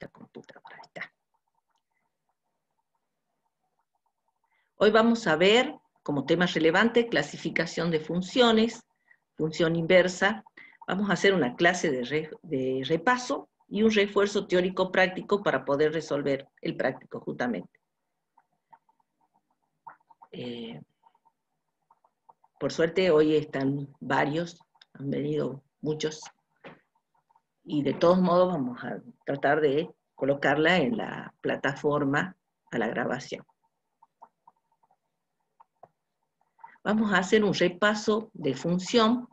la computadora. Ahí está. Hoy vamos a ver, como tema relevante, clasificación de funciones, función inversa. Vamos a hacer una clase de repaso y un refuerzo teórico-práctico para poder resolver el práctico, justamente. Por suerte, hoy están varios, han venido muchos, y de todos modos vamos a tratar de colocarla en la plataforma a la grabación. Vamos a hacer un repaso de función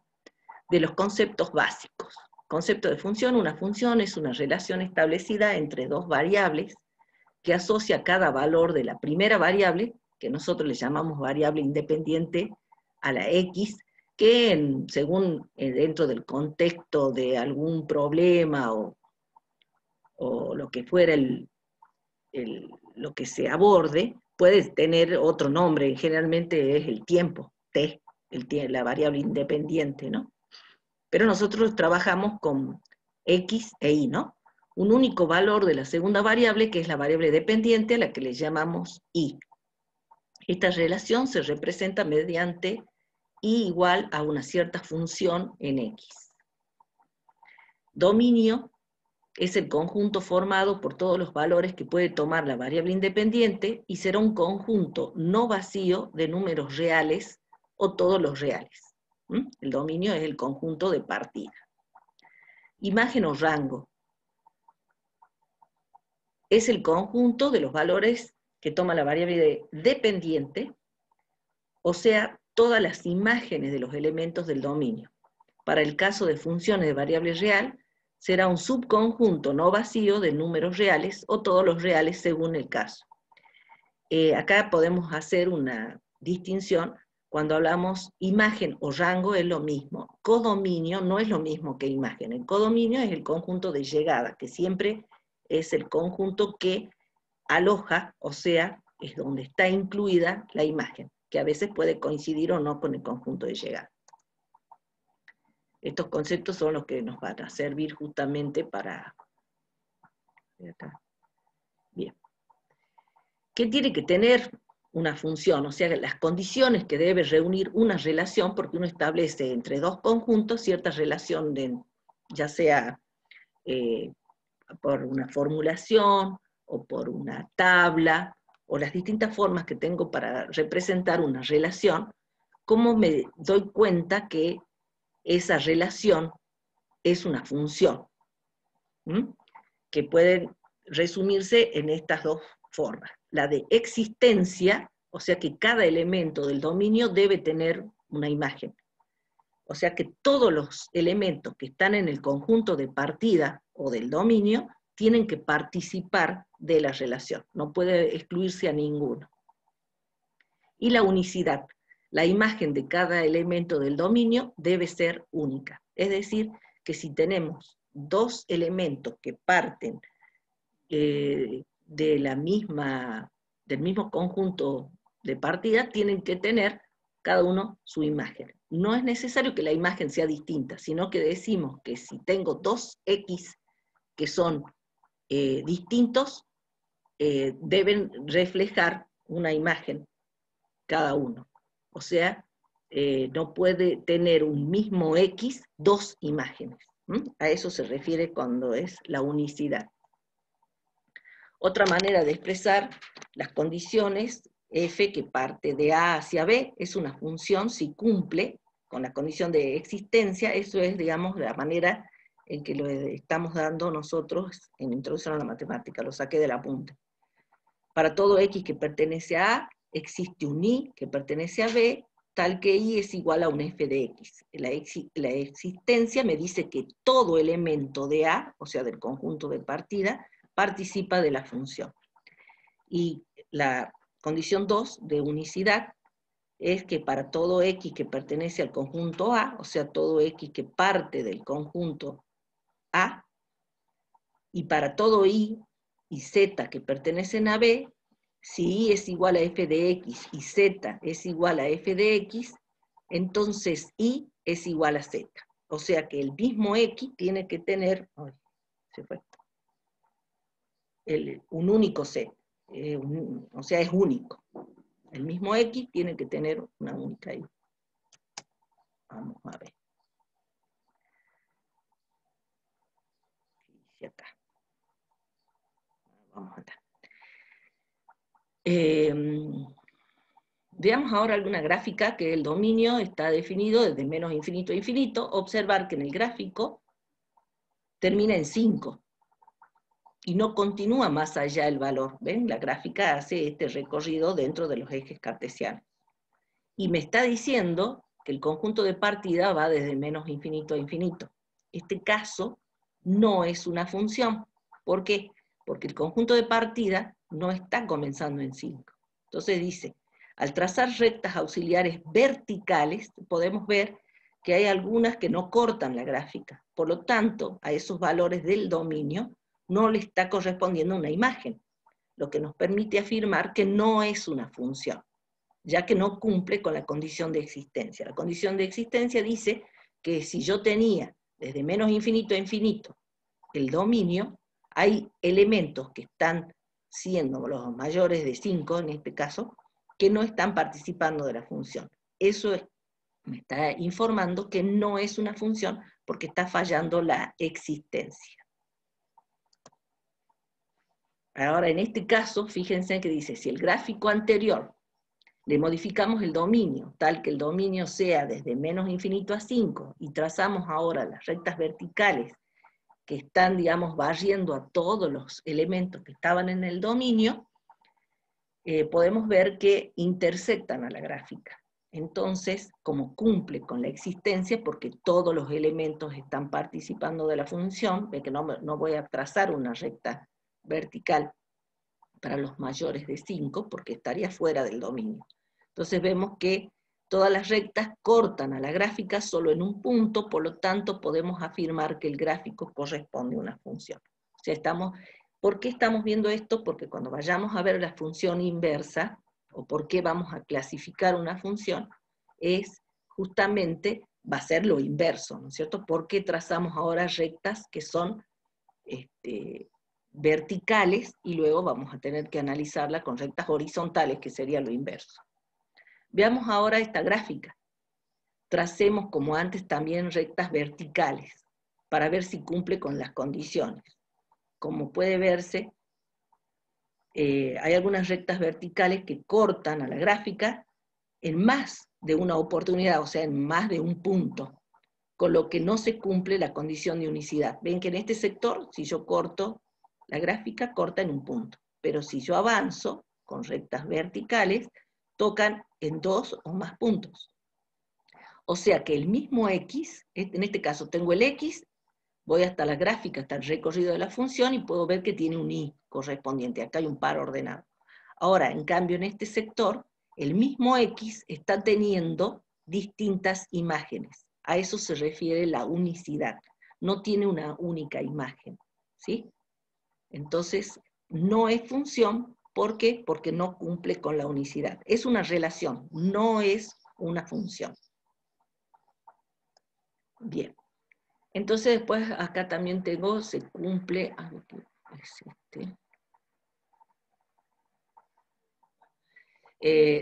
de los conceptos básicos. Concepto de función: una función es una relación establecida entre dos variables que asocia cada valor de la primera variable, que nosotros le llamamos variable independiente, a la X, que según dentro del contexto de algún problema o lo que fuera lo que se aborde, puede tener otro nombre, generalmente es el tiempo, T, la variable independiente, ¿no? Pero nosotros trabajamos con X e Y, ¿no? Un único valor de la segunda variable, que es la variable dependiente, a la que le llamamos Y. Esta relación se representa mediante Y igual a una cierta función en X. Dominio es el conjunto formado por todos los valores que puede tomar la variable independiente y será un conjunto no vacío de números reales o todos los reales. El dominio es el conjunto de partida. Imagen o rango es el conjunto de los valores que toma la variable dependiente, o sea, todas las imágenes de los elementos del dominio. Para el caso de funciones de variable real, será un subconjunto no vacío de números reales o todos los reales según el caso. Acá podemos hacer una distinción. Cuando hablamos imagen o rango es lo mismo. Codominio no es lo mismo que imagen. El codominio es el conjunto de llegada, que siempre es el conjunto que aloja, o sea, es donde está incluida la imagen, que a veces puede coincidir o no con el conjunto de llegada. Estos conceptos son los que nos van a servir justamente para... Bien. ¿Qué tiene que tener una función? O sea, las condiciones que debe reunir una relación, porque uno establece entre dos conjuntos cierta relación, ya sea por una formulación, o por una tabla, o las distintas formas que tengo para representar una relación. ¿Cómo me doy cuenta que esa relación es una función? Que pueden resumirse en estas dos formas. La de existencia, o sea que cada elemento del dominio debe tener una imagen. O sea que todos los elementos que están en el conjunto de partida o del dominio tienen que participar de la relación, no puede excluirse a ninguno. Y la unicidad: la imagen de cada elemento del dominio debe ser única. Es decir, que si tenemos dos elementos que parten del mismo conjunto de partida, tienen que tener cada uno su imagen. No es necesario que la imagen sea distinta, sino que decimos que si tengo dos X que son distintos, deben reflejar una imagen cada uno. O sea, no puede tener un mismo X dos imágenes. A eso se refiere cuando es la unicidad. Otra manera de expresar las condiciones: f que parte de A hacia B es una función si cumple con la condición de existencia. Eso es, digamos, la manera en que lo estamos dando nosotros en Introducción a la Matemática, lo saqué del apunte. Para todo X que pertenece a A, existe un Y que pertenece a B, tal que Y es igual a un f de X. La existencia me dice que todo elemento de A, o sea, del conjunto de partida, participa de la función. Y la condición 2 de unicidad es que para todo X que pertenece al conjunto A, o sea, todo X que parte del conjunto A, y para todo Y y Z que pertenecen a B, si Y es igual a f de X y Z es igual a f de X, entonces Y es igual a Z. O sea que el mismo X tiene que tener... Ay, se fue. un único C, o sea, es único. El mismo X tiene que tener una única Y. Vamos a ver. ¿Qué dice acá? Vamos acá. Veamos ahora alguna gráfica que el dominio está definido desde menos infinito a infinito. Observar que en el gráfico termina en 5 y no continúa más allá el valor. ¿Ven? La gráfica hace este recorrido dentro de los ejes cartesianos. Y me está diciendo que el conjunto de partida va desde menos infinito a infinito. Este caso no es una función. ¿Por qué? Porque el conjunto de partida no está comenzando en 5. Entonces dice, al trazar rectas auxiliares verticales, podemos ver que hay algunas que no cortan la gráfica. Por lo tanto, a esos valores del dominio no le está correspondiendo una imagen, lo que nos permite afirmar que no es una función, ya que no cumple con la condición de existencia. La condición de existencia dice que si yo tenía desde menos infinito a infinito el dominio, hay elementos que están siendo los mayores de 5, en este caso, que no están participando de la función. Eso me está informando que no es una función porque está fallando la existencia. Ahora, en este caso, fíjense que dice, si el gráfico anterior le modificamos el dominio, tal que el dominio sea desde menos infinito a 5, y trazamos ahora las rectas verticales que están, digamos, barriendo a todos los elementos que estaban en el dominio, podemos ver que intersectan a la gráfica. Entonces, como cumple con la existencia, porque todos los elementos están participando de la función, ve que no voy a trazar una recta vertical para los mayores de 5, porque estaría fuera del dominio. Entonces vemos que todas las rectas cortan a la gráfica solo en un punto, por lo tanto podemos afirmar que el gráfico corresponde a una función. O sea, ¿por qué estamos viendo esto? Porque cuando vayamos a ver la función inversa, o por qué vamos a clasificar una función, es justamente, va a ser lo inverso, ¿no es cierto? ¿Por qué trazamos ahora rectas que son verticales y luego vamos a tener que analizarla con rectas horizontales, que sería lo inverso? Veamos ahora esta gráfica. Tracemos, como antes, también rectas verticales, para ver si cumple con las condiciones. Como puede verse, hay algunas rectas verticales que cortan a la gráfica en más de una oportunidad, o sea, en más de un punto, con lo que no se cumple la condición de unicidad. Ven que en este sector, si yo corto la gráfica, corta en un punto, pero si yo avanzo con rectas verticales, tocan en 2 o más puntos. O sea que el mismo X, en este caso tengo el X, voy hasta la gráfica, hasta el recorrido de la función, y puedo ver que tiene un Y correspondiente. Acá hay un par ordenado. Ahora, en cambio, en este sector, el mismo X está teniendo distintas imágenes. A eso se refiere la unicidad. No tiene una única imagen, ¿sí? Entonces, no es función. ¿Por qué? Porque no cumple con la unicidad. Es una relación, no es una función. Bien. Entonces después acá también tengo, se cumple, a ver qué es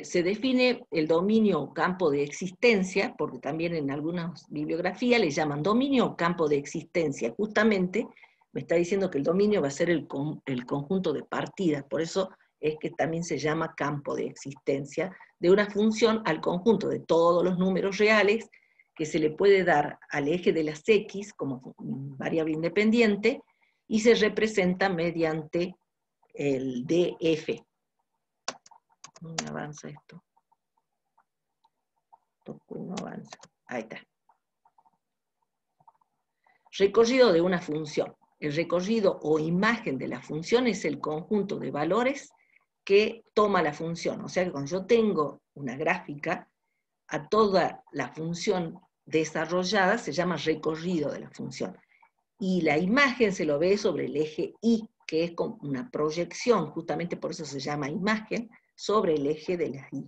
se define el dominio o campo de existencia, porque también en algunas bibliografías le llaman dominio o campo de existencia. Justamente me está diciendo que el dominio va a ser el conjunto de partidas, por eso es que también se llama campo de existencia de una función al conjunto de todos los números reales que se le puede dar al eje de las X como variable independiente y se representa mediante el DF. No me avanza esto. No avanza. Ahí está. Recorrido de una función. El recorrido o imagen de la función es el conjunto de valores que toma la función. O sea que cuando yo tengo una gráfica, a toda la función desarrollada se llama recorrido de la función. Y la imagen se lo ve sobre el eje Y, que es como una proyección, justamente por eso se llama imagen, sobre el eje de la Y.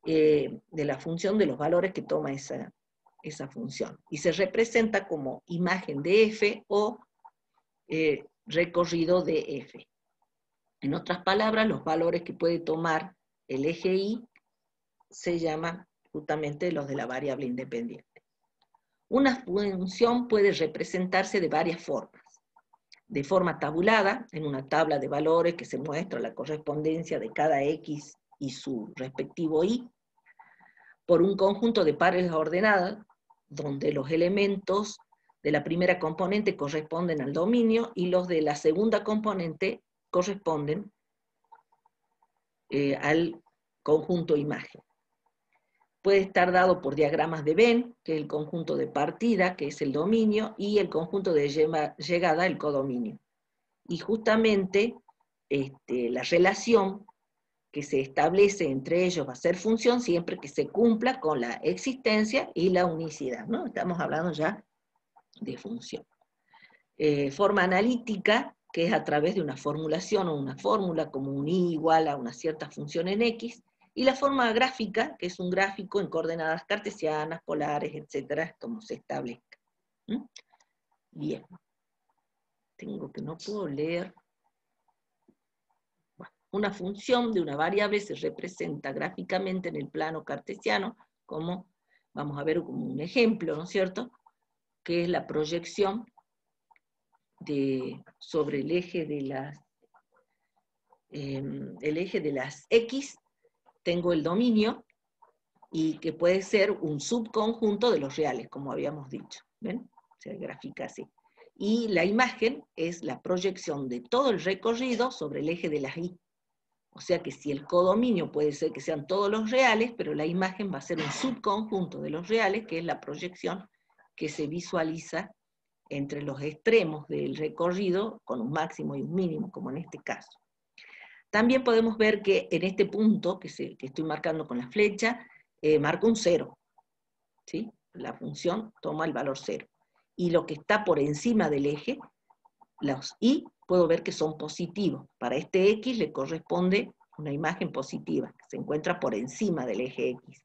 De la función de los valores que toma esa función. Y se representa como imagen de F o recorrido de F. En otras palabras, los valores que puede tomar el eje Y se llaman justamente los de la variable independiente. Una función puede representarse de varias formas. De forma tabulada, en una tabla de valores que se muestra la correspondencia de cada X y su respectivo Y, por un conjunto de pares ordenadas, donde los elementos de la primera componente corresponden al dominio y los de la segunda componente corresponden al conjunto imagen. Puede estar dado por diagramas de Venn, que es el conjunto de partida, que es el dominio, y el conjunto de llegada, el codominio. Y justamente la relación que se establece entre ellos va a ser función siempre que se cumpla con la existencia y la unicidad, ¿no? Estamos hablando ya de función. Forma analítica, que es a través de una formulación o una fórmula, como un Y igual a una cierta función en X, y la forma gráfica, que es un gráfico en coordenadas cartesianas, polares, etcétera, como se establezca. Bien. No puedo leer. Bueno, una función de una variable se representa gráficamente en el plano cartesiano, como vamos a ver como un ejemplo, ¿no es cierto? Que es la proyección sobre el eje de las X, tengo el dominio, y que puede ser un subconjunto de los reales, como habíamos dicho. ¿Ven? Se grafica así. Y la imagen es la proyección de todo el recorrido sobre el eje de las Y. O sea que si el codominio puede ser que sean todos los reales, pero la imagen va a ser un subconjunto de los reales, que es la proyección que se visualiza entre los extremos del recorrido, con un máximo y un mínimo, como en este caso. También podemos ver que en este punto, que estoy marcando con la flecha, marco un 0. ¿Sí? La función toma el valor 0. Y lo que está por encima del eje, los Y, puedo ver que son positivos. Para este X le corresponde una imagen positiva, que se encuentra por encima del eje X.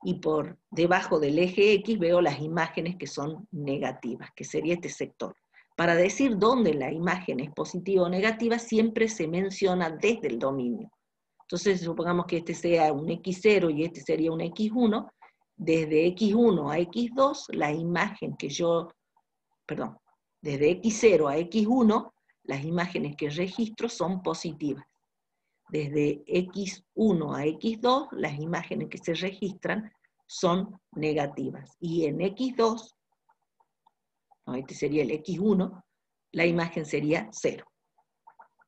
Y por debajo del eje X veo las imágenes que son negativas, que sería este sector. Para decir dónde la imagen es positiva o negativa, siempre se menciona desde el dominio. Entonces, supongamos que este sea un X0 y este sería un X1, desde X1 a X2, la imagen que desde X0 a X1, las imágenes que registro son positivas. Desde X1 a X2, las imágenes que se registran son negativas. Y en X2, este sería el X1, la imagen sería 0.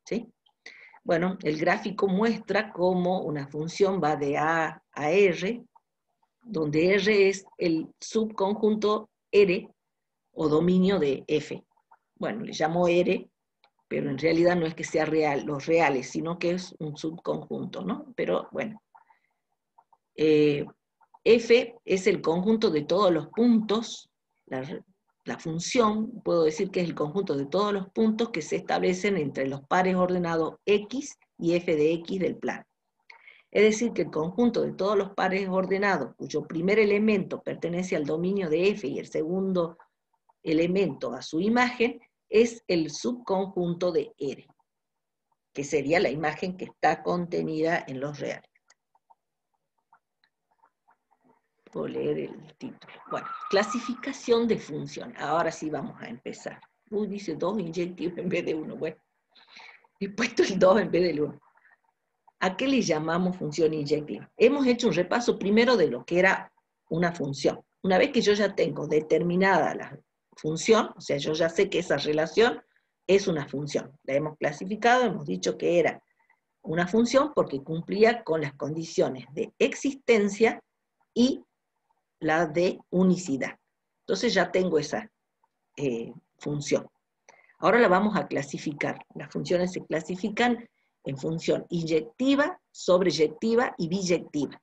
¿Sí? Bueno, el gráfico muestra cómo una función va de A a R, donde R es el subconjunto R o dominio de F. Bueno, le llamo R, pero en realidad no es que sea real, los reales, sino que es un subconjunto, ¿no? Pero bueno. F es el conjunto de todos los puntos, la función, puedo decir que es el conjunto de todos los puntos que se establecen entre los pares ordenados X y F de X del plano. Es decir, que el conjunto de todos los pares ordenados, cuyo primer elemento pertenece al dominio de F y el segundo elemento a su imagen, es el subconjunto de R, que sería la imagen que está contenida en los reales. Puedo leer el título. Bueno, clasificación de función. Ahora sí vamos a empezar. Dice 2 inyectivos en vez de 1. Bueno, he puesto el 2 en vez del 1. ¿A qué le llamamos función inyectiva? Hemos hecho un repaso primero de lo que era una función. Una vez que yo ya tengo determinada la función, o sea, yo ya sé que esa relación es una función. La hemos clasificado, hemos dicho que era una función porque cumplía con las condiciones de existencia y la de unicidad. Entonces ya tengo esa función. Ahora la vamos a clasificar. Las funciones se clasifican en función inyectiva, sobreyectiva y biyectiva.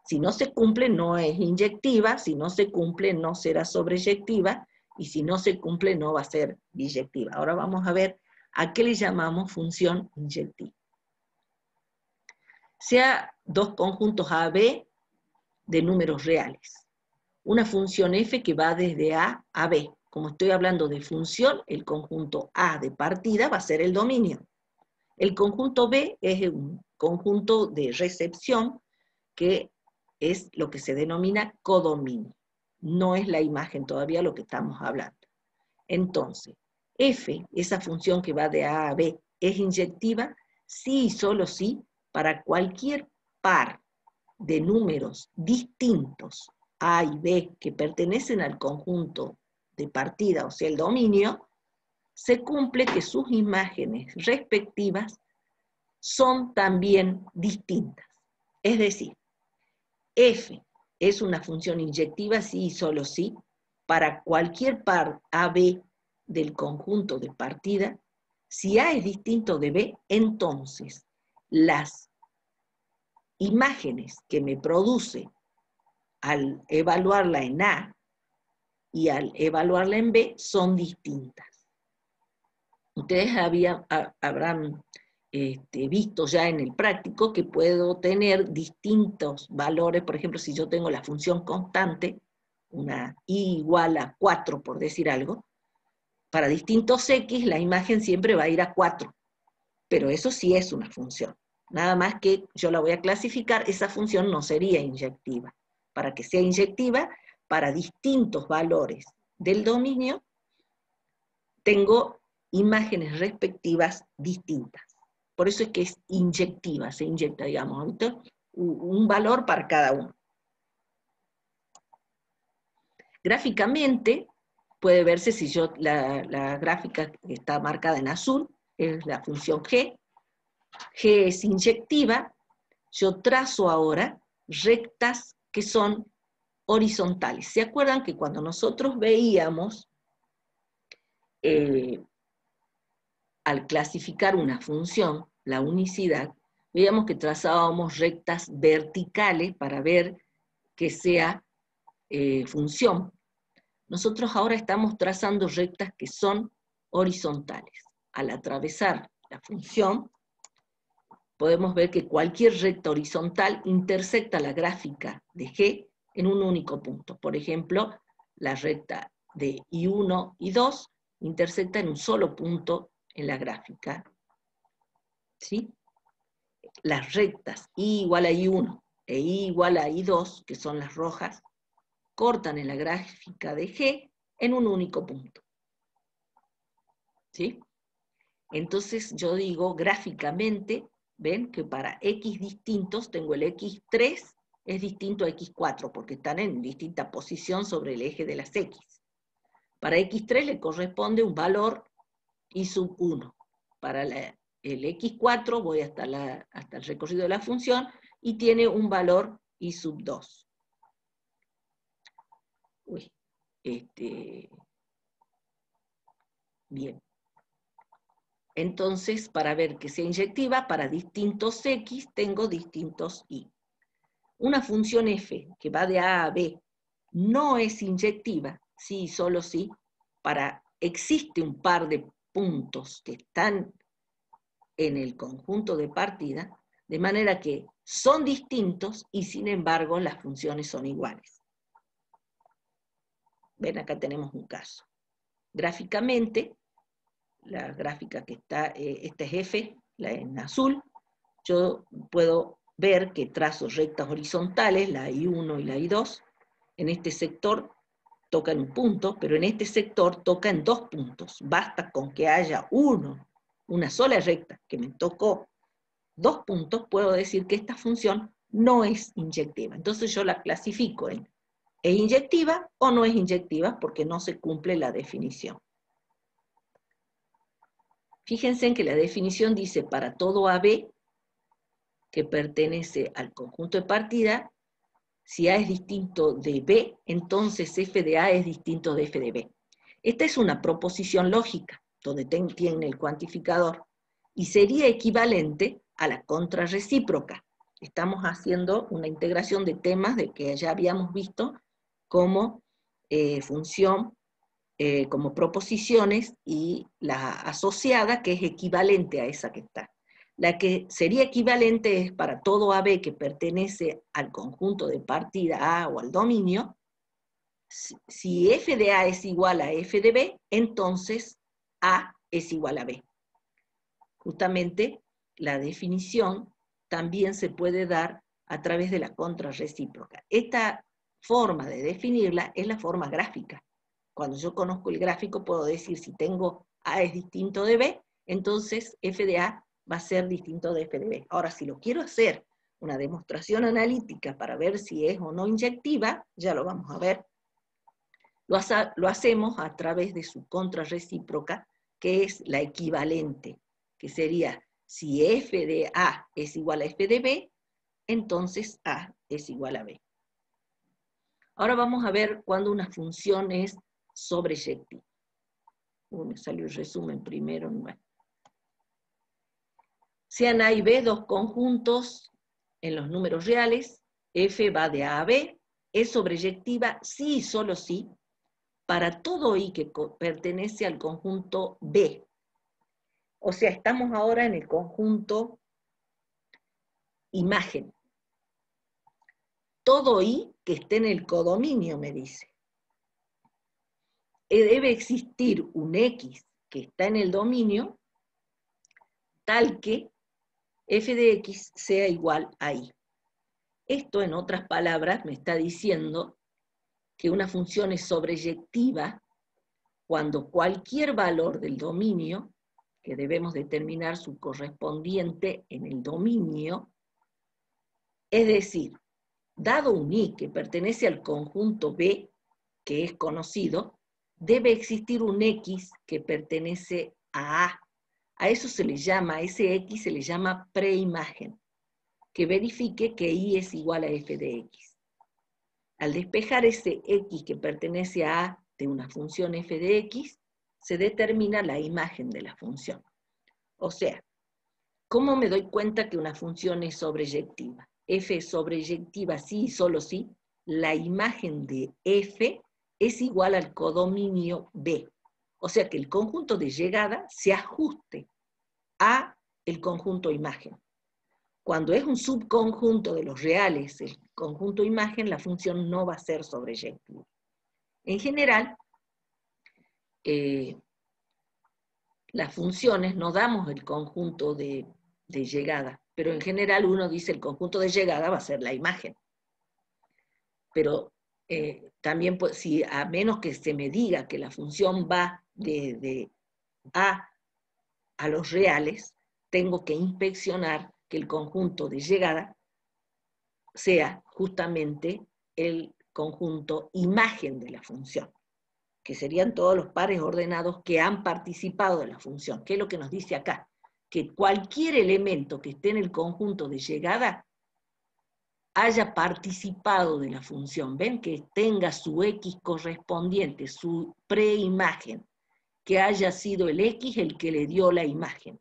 Si no se cumple, no es inyectiva, si no se cumple, no será sobreyectiva, y si no se cumple, no va a ser biyectiva. Ahora vamos a ver a qué le llamamos función inyectiva. Sea dos conjuntos A, B de números reales. Una función f que va desde A a B, como estoy hablando de función, el conjunto A de partida va a ser el dominio. El conjunto B es un conjunto de recepción que es lo que se denomina codominio. No es la imagen todavía lo que estamos hablando. Entonces, F, esa función que va de A a B, ¿es inyectiva? Sí y solo sí, para cualquier par de números distintos, A y B, que pertenecen al conjunto de partida, o sea, el dominio, se cumple que sus imágenes respectivas son también distintas. Es decir, F es una función inyectiva sí y solo sí para cualquier par AB del conjunto de partida. Si A es distinto de B, entonces las imágenes que me produce al evaluarla en A y al evaluarla en B son distintas. Ustedes habrán visto ya en el práctico que puedo tener distintos valores. Por ejemplo, si yo tengo la función constante, una y igual a 4, por decir algo, para distintos x la imagen siempre va a ir a 4, pero eso sí es una función. Nada más que yo la voy a clasificar, esa función no sería inyectiva. Para que sea inyectiva, para distintos valores del dominio, tengo imágenes respectivas distintas. Por eso es que es inyectiva, se inyecta, digamos, un valor para cada uno. Gráficamente, puede verse si yo, la gráfica que está marcada en azul, es la función G. G es inyectiva. Yo trazo ahora rectas que son horizontales. ¿Se acuerdan que cuando nosotros veíamos al clasificar una función, la unicidad, veíamos que trazábamos rectas verticales para ver que sea función? Nosotros ahora estamos trazando rectas que son horizontales. Al atravesar la función, podemos ver que cualquier recta horizontal intersecta la gráfica de G en un único punto. Por ejemplo, la recta de I1 y 2 intersecta en un solo punto en la gráfica. ¿Sí? Las rectas I igual a I1 e I igual a I2, que son las rojas, cortan en la gráfica de G en un único punto. ¿Sí? Entonces yo digo gráficamente, ven que para X distintos tengo el X3 es distinto a X4, porque están en distinta posición sobre el eje de las X. Para X3 le corresponde un valor I sub 1. Para el X4 voy hasta el recorrido de la función y tiene un valor I sub 2. Uy, bien. Entonces, para ver que sea inyectiva, para distintos X tengo distintos Y. Una función F que va de A a B no es inyectiva, sí, solo sí, existe un par de puntos que están en el conjunto de partida, de manera que son distintos y sin embargo las funciones son iguales. Ven, acá tenemos un caso. Gráficamente, la gráfica que está, esta es F, la en azul, yo puedo ver que trazo rectas horizontales, la I1 y la I2, en este sector toca en un punto, pero en este sector toca en 2 puntos. Basta con que haya una sola recta que me tocó 2 puntos, puedo decir que esta función no es inyectiva. Entonces yo la clasifico en ¿es inyectiva o no es inyectiva? Porque no se cumple la definición. Fíjense en que la definición dice para todo AB que pertenece al conjunto de partida, si A es distinto de B, entonces F de A es distinto de F de B. Esta es una proposición lógica, donde tiene el cuantificador, y sería equivalente a la contrarrecíproca. Estamos haciendo una integración de temas de que ya habíamos visto como función, como proposiciones, y la asociada, que es equivalente a esa que está. La que sería equivalente es para todo AB que pertenece al conjunto de partida A o al dominio, si f de A es igual a f de B, entonces A es igual a B. Justamente la definición también se puede dar a través de la contrarrecíproca. Esta forma de definirla es la forma gráfica. Cuando yo conozco el gráfico puedo decir si tengo A es distinto de B, entonces f de A va a ser distinto de f de B. Ahora, si lo quiero hacer una demostración analítica para ver si es o no inyectiva, ya lo vamos a ver. Lo hacemos a través de su contrarrecíproca, que es la equivalente, que sería, si f de A es igual a f de B, entonces A es igual a B. Ahora vamos a ver cuando una función es sobreyectiva. Me salió el resumen primero. Bueno. Sean A y B dos conjuntos en los números reales, f va de A a B, es sobreyectiva sí y solo sí, para todo i que pertenece al conjunto B. O sea, estamos ahora en el conjunto imagen. Todo i que esté en el codominio, me dice. Debe existir un x que está en el dominio, tal que f de x sea igual a i. Esto, en otras palabras, me está diciendo que una función es sobreyectiva cuando cualquier valor del dominio, que debemos determinar su correspondiente en el dominio, es decir, dado un i que pertenece al conjunto B, que es conocido, debe existir un x que pertenece a A. A eso se le llama, a ese x se le llama preimagen, que verifique que i es igual a f de x. Al despejar ese x que pertenece a A de una función f de x, se determina la imagen de la función. O sea, ¿cómo me doy cuenta que una función es sobreyectiva? F es sobreyectiva sí y solo sí. La imagen de f es igual al codominio B. O sea que el conjunto de llegada se ajuste a el conjunto imagen. Cuando es un subconjunto de los reales, el conjunto imagen, la función no va a ser sobreyectiva. En general, las funciones no damos el conjunto de llegada, pero en general uno dice el conjunto de llegada va a ser la imagen. Pero también, si a menos que se me diga que la función va de A a los reales, tengo que inspeccionar que el conjunto de llegada sea justamente el conjunto imagen de la función, que serían todos los pares ordenados que han participado de la función. ¿Qué es lo que nos dice acá? Que cualquier elemento que esté en el conjunto de llegada haya participado de la función. ¿Ven? Que tenga su X correspondiente, su preimagen, que haya sido el X el que le dio la imagen.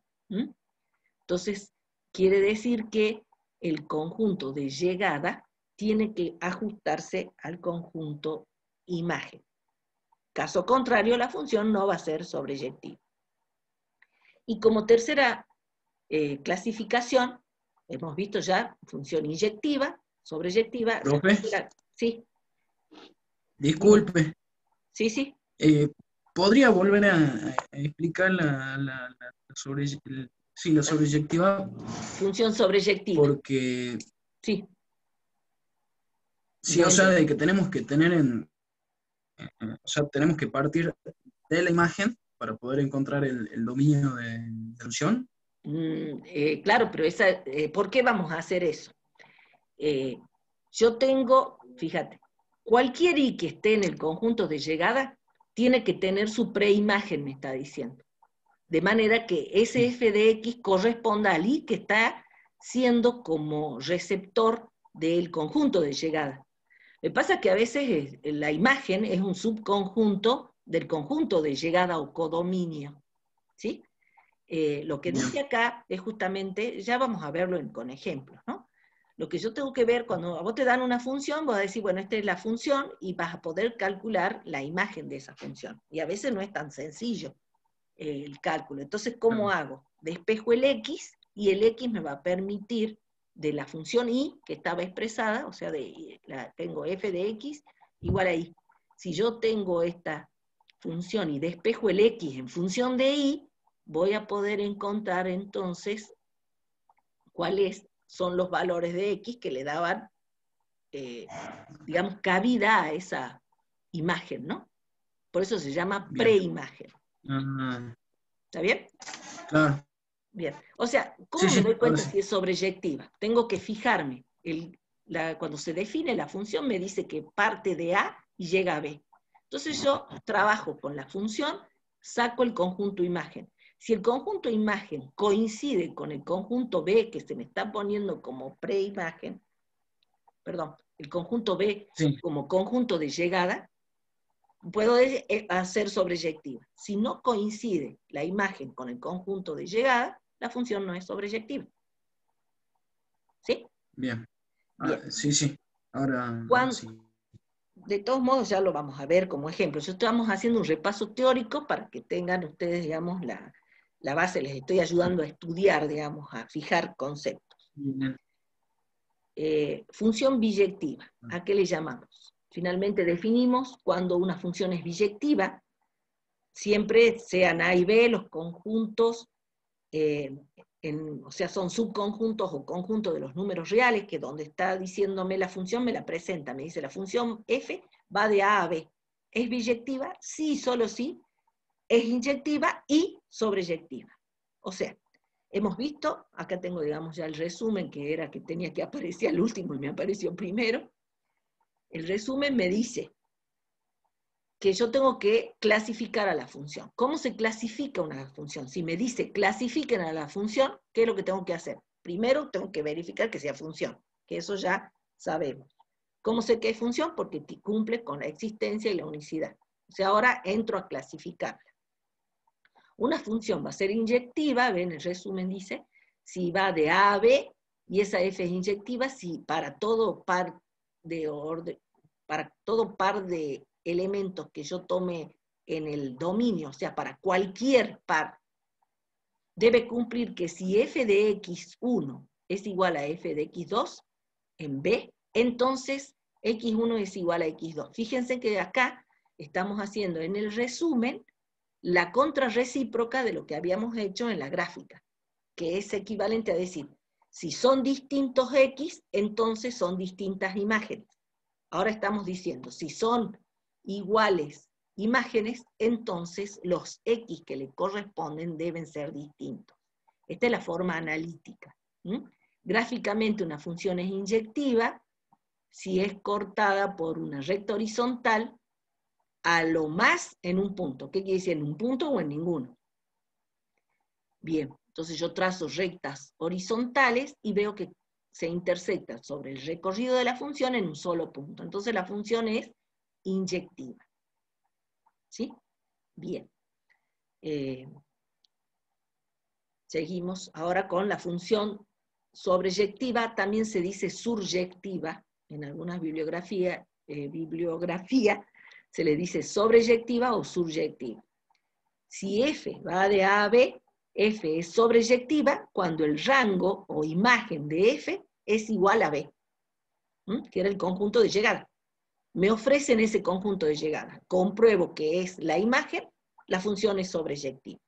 Entonces, quiere decir que el conjunto de llegada tiene que ajustarse al conjunto imagen. Caso contrario, la función no va a ser sobreyectiva. Y como tercera clasificación, hemos visto ya función inyectiva, sobreyectiva. Profe, Sí. disculpe. Sí, sí. ¿Podría volver a explicar la sobreyectiva? Función sobreyectiva. Porque sí, sí, no o sea, entendí. de que tenemos que tener o sea, tenemos que partir de la imagen para poder encontrar el dominio de la función. Claro, pero ¿por qué vamos a hacer eso? Yo tengo, fíjate, cualquier i que esté en el conjunto de llegada tiene que tener su preimagen, me está diciendo. De manera que ese f de x corresponda al i que está siendo como receptor del conjunto de llegada. Lo que pasa es que a veces la imagen es un subconjunto del conjunto de llegada o codominio. ¿Sí? Lo que dice acá es justamente, ya vamos a verlo con ejemplos, ¿no? Lo que yo tengo que ver, cuando a vos te dan una función, vos vas a decir, bueno, esta es la función, y vas a poder calcular la imagen de esa función. Y a veces no es tan sencillo el cálculo. Entonces, ¿cómo hago? Despejo el x, y el x me va a permitir, de la función y que estaba expresada, o sea, tengo f de x igual a y. si yo tengo esta función y despejo el x en función de y, voy a poder encontrar entonces cuáles son los valores de x que le daban, digamos, cabida a esa imagen, ¿no? Por eso se llama Bien. preimagen. ¿Está bien? Claro. Bien. O sea, ¿cómo Sí, me sí, doy cuenta ahora sí. si es sobreyectiva? Tengo que fijarme. Cuando se define la función me dice que parte de A y llega a B. Entonces yo trabajo con la función, saco el conjunto imagen. Si el conjunto imagen coincide con el conjunto B que se me está poniendo como preimagen, perdón, el conjunto B Sí. como conjunto de llegada, puedo hacer sobreyectiva. Si no coincide la imagen con el conjunto de llegada, la función no es sobreyectiva. ¿Sí? Bien. Bien. Sí, sí. Ahora sí. De todos modos, ya lo vamos a ver como ejemplo. Yo estamos haciendo un repaso teórico para que tengan ustedes, digamos, la base, les estoy ayudando a estudiar, digamos, a fijar conceptos. Bien. Función biyectiva, ¿a qué le llamamos? Finalmente definimos cuando una función es biyectiva, siempre sean A y B los conjuntos, o sea, son subconjuntos o conjuntos de los números reales, que donde está diciéndome la función me la presenta, me dice la función f va de A a B. ¿Es biyectiva? Sí, solo sí. Es inyectiva y sobreyectiva. O sea, hemos visto, acá tengo, digamos, ya el resumen, que era que tenía que aparecer al último y me apareció primero. El resumen me dice que yo tengo que clasificar a la función. ¿Cómo se clasifica una función? Si me dice clasifiquen a la función, ¿qué es lo que tengo que hacer? Primero tengo que verificar que sea función, que eso ya sabemos. ¿Cómo sé que es función? Porque cumple con la existencia y la unicidad. O sea, ahora entro a clasificarla. Una función va a ser inyectiva, ven, el resumen dice, si va de A a B, y esa f es inyectiva si para todo par de orden, para todo par de elementos que yo tome en el dominio, o sea, para cualquier par, debe cumplir que si f de x1 es igual a f de x2 en B, entonces x1 es igual a x2. Fíjense que acá estamos haciendo en el resumen la contrarrecíproca de lo que habíamos hecho en la gráfica, que es equivalente a decir, si son distintos x, entonces son distintas imágenes. Ahora estamos diciendo, si son iguales imágenes, entonces los x que le corresponden deben ser distintos. Esta es la forma analítica. Gráficamente una función es inyectiva si es cortada por una recta horizontal a lo más en un punto. ¿Qué quiere decir? ¿En un punto o en ninguno? Bien, entonces yo trazo rectas horizontales y veo que se intersectan sobre el recorrido de la función en un solo punto. Entonces la función es inyectiva. ¿Sí? Bien. Seguimos ahora con la función sobreyectiva, también se dice suryectiva, en algunas bibliografías se le dice sobreyectiva o suryectiva. Si f va de A a B, f es sobreyectiva cuando el rango o imagen de f es igual a B, que era el conjunto de llegada. Me ofrecen ese conjunto de llegada, compruebo que es la imagen, la función es sobreyectiva.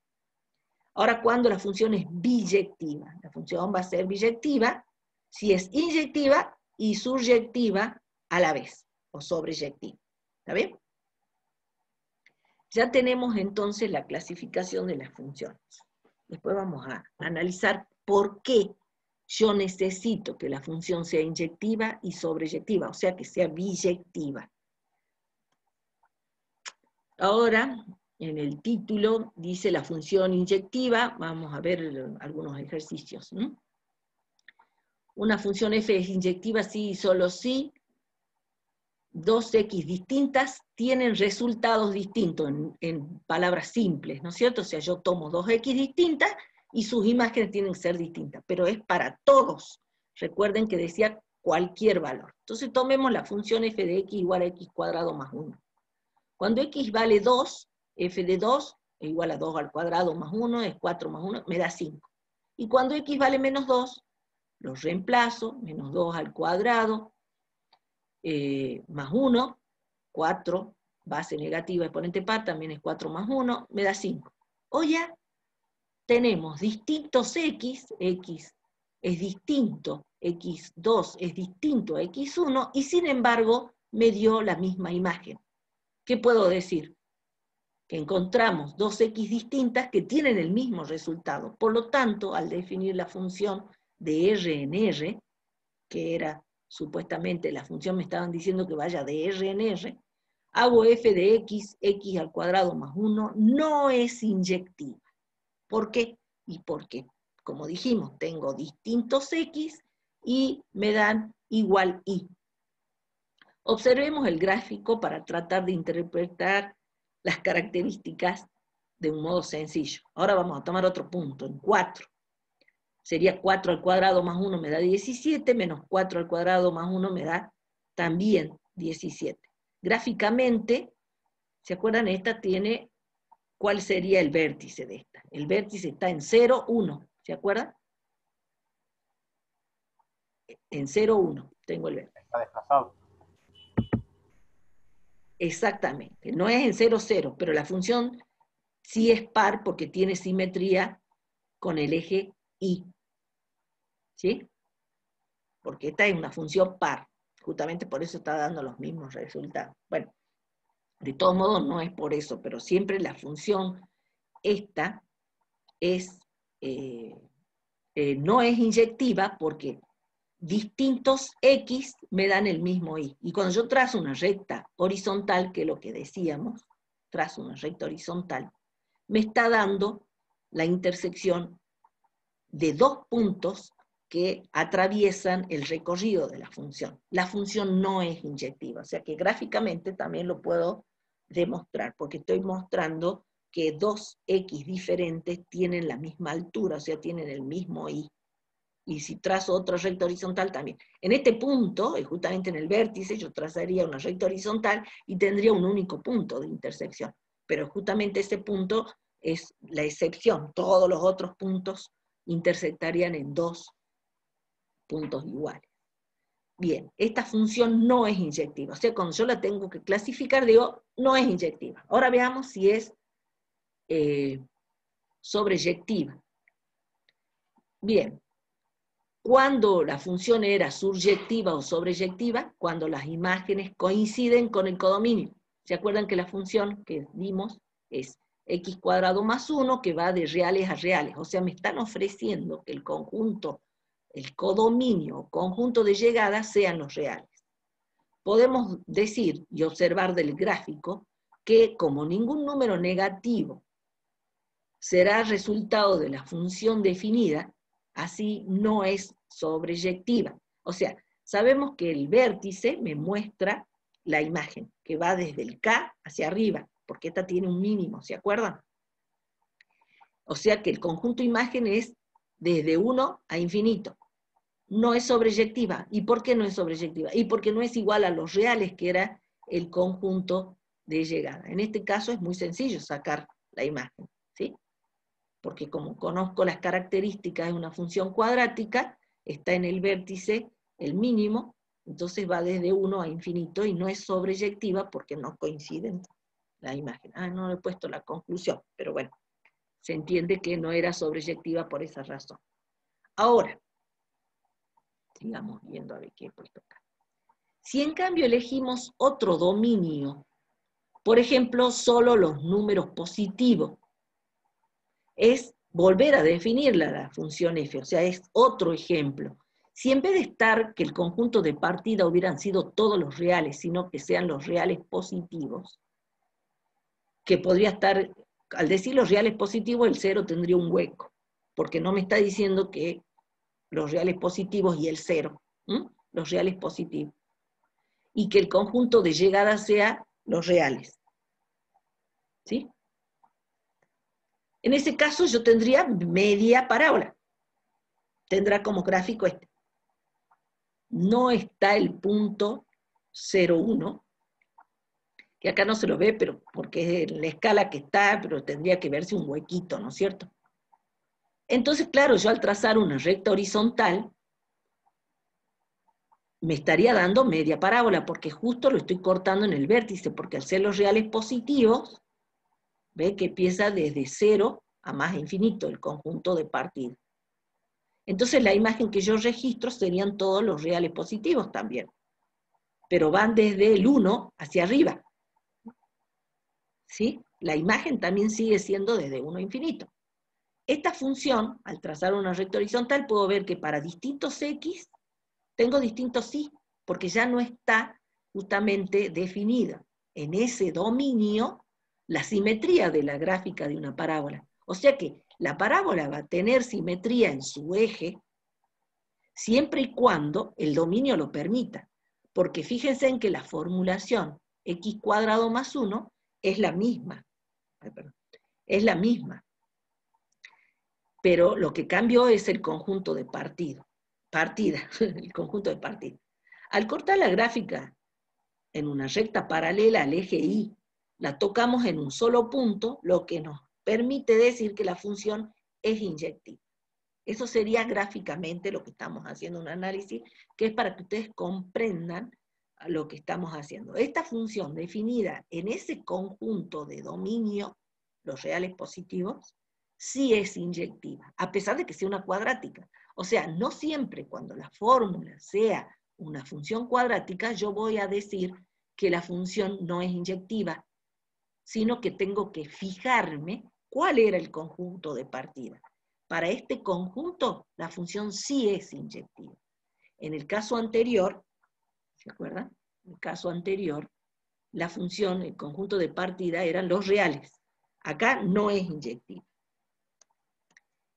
Ahora, cuando la función es biyectiva, la función va a ser biyectiva si es inyectiva y suryectiva a la vez, o sobreyectiva. ¿Está bien? Ya tenemos entonces la clasificación de las funciones. Después vamos a analizar por qué yo necesito que la función sea inyectiva y sobreyectiva, o sea, que sea biyectiva. Ahora, en el título dice la función inyectiva, vamos a ver algunos ejercicios. Una función f es inyectiva sí y solo si dos x distintas tienen resultados distintos, en palabras simples, ¿no es cierto? O sea, yo tomo dos x distintas y sus imágenes tienen que ser distintas, pero es para todos. Recuerden que decía cualquier valor. Entonces tomemos la función f de x igual a x cuadrado más 1. Cuando x vale 2, f de 2 es igual a 2 al cuadrado más 1, es 4 más 1, me da 5. Y cuando x vale menos 2, los reemplazo, menos 2 al cuadrado, más 1, 4 base negativa, exponente par, también es 4 más 1, me da 5. O ya tenemos distintos x es distinto, x2 es distinto a x1, y sin embargo me dio la misma imagen. ¿Qué puedo decir? Que encontramos dos x distintas que tienen el mismo resultado. Por lo tanto, al definir la función de R en R, que era supuestamente la función, me estaban diciendo que vaya de R en R, hago f de x, x al cuadrado más 1, no es inyectiva. ¿Por qué? Y porque, como dijimos, tengo distintos x y me dan igual y. Observemos el gráfico para tratar de interpretar las características de un modo sencillo. Ahora vamos a tomar otro punto, en 4. Sería 4 al cuadrado más 1 me da 17, menos 4 al cuadrado más 1 me da también 17. Gráficamente, ¿se acuerdan? Esta tiene, ¿cuál sería el vértice de esta? El vértice está en 0, 1, ¿se acuerdan? En 0, 1 tengo el vértice. Está desplazado. Exactamente, no es en 0, 0, pero la función sí es par porque tiene simetría con el eje y. ¿Sí? Porque esta es una función par, justamente por eso está dando los mismos resultados. Bueno, de todos modos no es por eso, pero siempre la función esta es, no es inyectiva porque distintos x me dan el mismo y. Y cuando yo trazo una recta horizontal, que es lo que decíamos, trazo una recta horizontal, me está dando la intersección de dos puntos que atraviesan el recorrido de la función. La función no es inyectiva, o sea que gráficamente también lo puedo demostrar, porque estoy mostrando que dos x diferentes tienen la misma altura, o sea, tienen el mismo y. Y si trazo otra recta horizontal también. En este punto, justamente en el vértice, yo trazaría una recta horizontal y tendría un único punto de intersección. Pero justamente ese punto es la excepción. Todos los otros puntos intersectarían en dos puntos iguales. Bien, esta función no es inyectiva. O sea, cuando yo la tengo que clasificar, digo, no es inyectiva. Ahora veamos si es sobreyectiva. Bien. Cuando la función era suryectiva o sobreyectiva, cuando las imágenes coinciden con el codominio. ¿Se acuerdan que la función que vimos es x cuadrado más 1, que va de reales a reales? O sea, me están ofreciendo que el conjunto, el codominio o conjunto de llegadas sean los reales. Podemos decir y observar del gráfico que como ningún número negativo será resultado de la función definida, así no es sobreyectiva. O sea, sabemos que el vértice me muestra la imagen, que va desde el K hacia arriba, porque esta tiene un mínimo, ¿se acuerdan? O sea que el conjunto imagen es desde 1 a infinito. No es sobreyectiva. ¿Y por qué no es sobreyectiva? Y porque no es igual a los reales, que era el conjunto de llegada. En este caso es muy sencillo sacar la imagen, ¿sí? Porque como conozco las características de una función cuadrática, está en el vértice el mínimo, entonces va desde 1 a infinito y no es sobreyectiva porque no coinciden la imagen. Ah, no he puesto la conclusión, pero bueno, se entiende que no era sobreyectiva por esa razón. Ahora, sigamos viendo a ver qué he puesto acá. Si en cambio elegimos otro dominio, por ejemplo, solo los números positivos, es volver a definir la función f, o sea, es otro ejemplo. Si en vez de estar que el conjunto de partida hubieran sido todos los reales, sino que sean los reales positivos, que podría estar, al decir los reales positivos, el 0 tendría un hueco, porque no me está diciendo que los reales positivos y el 0, los reales positivos, y que el conjunto de llegada sea los reales, ¿sí? En ese caso yo tendría media parábola. Tendrá como gráfico este. No está el punto 0,1, que acá no se lo ve, pero porque es la escala que está, pero tendría que verse un huequito, ¿no es cierto? Entonces, claro, yo al trazar una recta horizontal, me estaría dando media parábola, porque justo lo estoy cortando en el vértice, porque al ser los reales positivos, ve que empieza desde 0 a más infinito, el conjunto de partida. Entonces la imagen que yo registro serían todos los reales positivos también, pero van desde el 1 hacia arriba. ¿Sí? La imagen también sigue siendo desde 1 a infinito. Esta función, al trazar una recta horizontal, puedo ver que para distintos x tengo distintos y, porque ya no está justamente definida en ese dominio la simetría de la gráfica de una parábola. O sea que la parábola va a tener simetría en su eje siempre y cuando el dominio lo permita. Porque fíjense en que la formulación x² más 1 es la misma. Es la misma. Pero lo que cambió es el conjunto de partida, el conjunto de partida. Al cortar la gráfica en una recta paralela al eje Y, la tocamos en un solo punto, lo que nos permite decir que la función es inyectiva. Eso sería gráficamente lo que estamos haciendo un análisis, que es para que ustedes comprendan lo que estamos haciendo. Esta función definida en ese conjunto de dominio, los reales positivos, sí es inyectiva, a pesar de que sea una cuadrática. O sea, no siempre cuando la fórmula sea una función cuadrática, yo voy a decir que la función no es inyectiva, sino que tengo que fijarme cuál era el conjunto de partida. Para este conjunto, la función sí es inyectiva. En el caso anterior, ¿se acuerdan? En el caso anterior, la función, el conjunto de partida eran los reales. Acá no es inyectiva.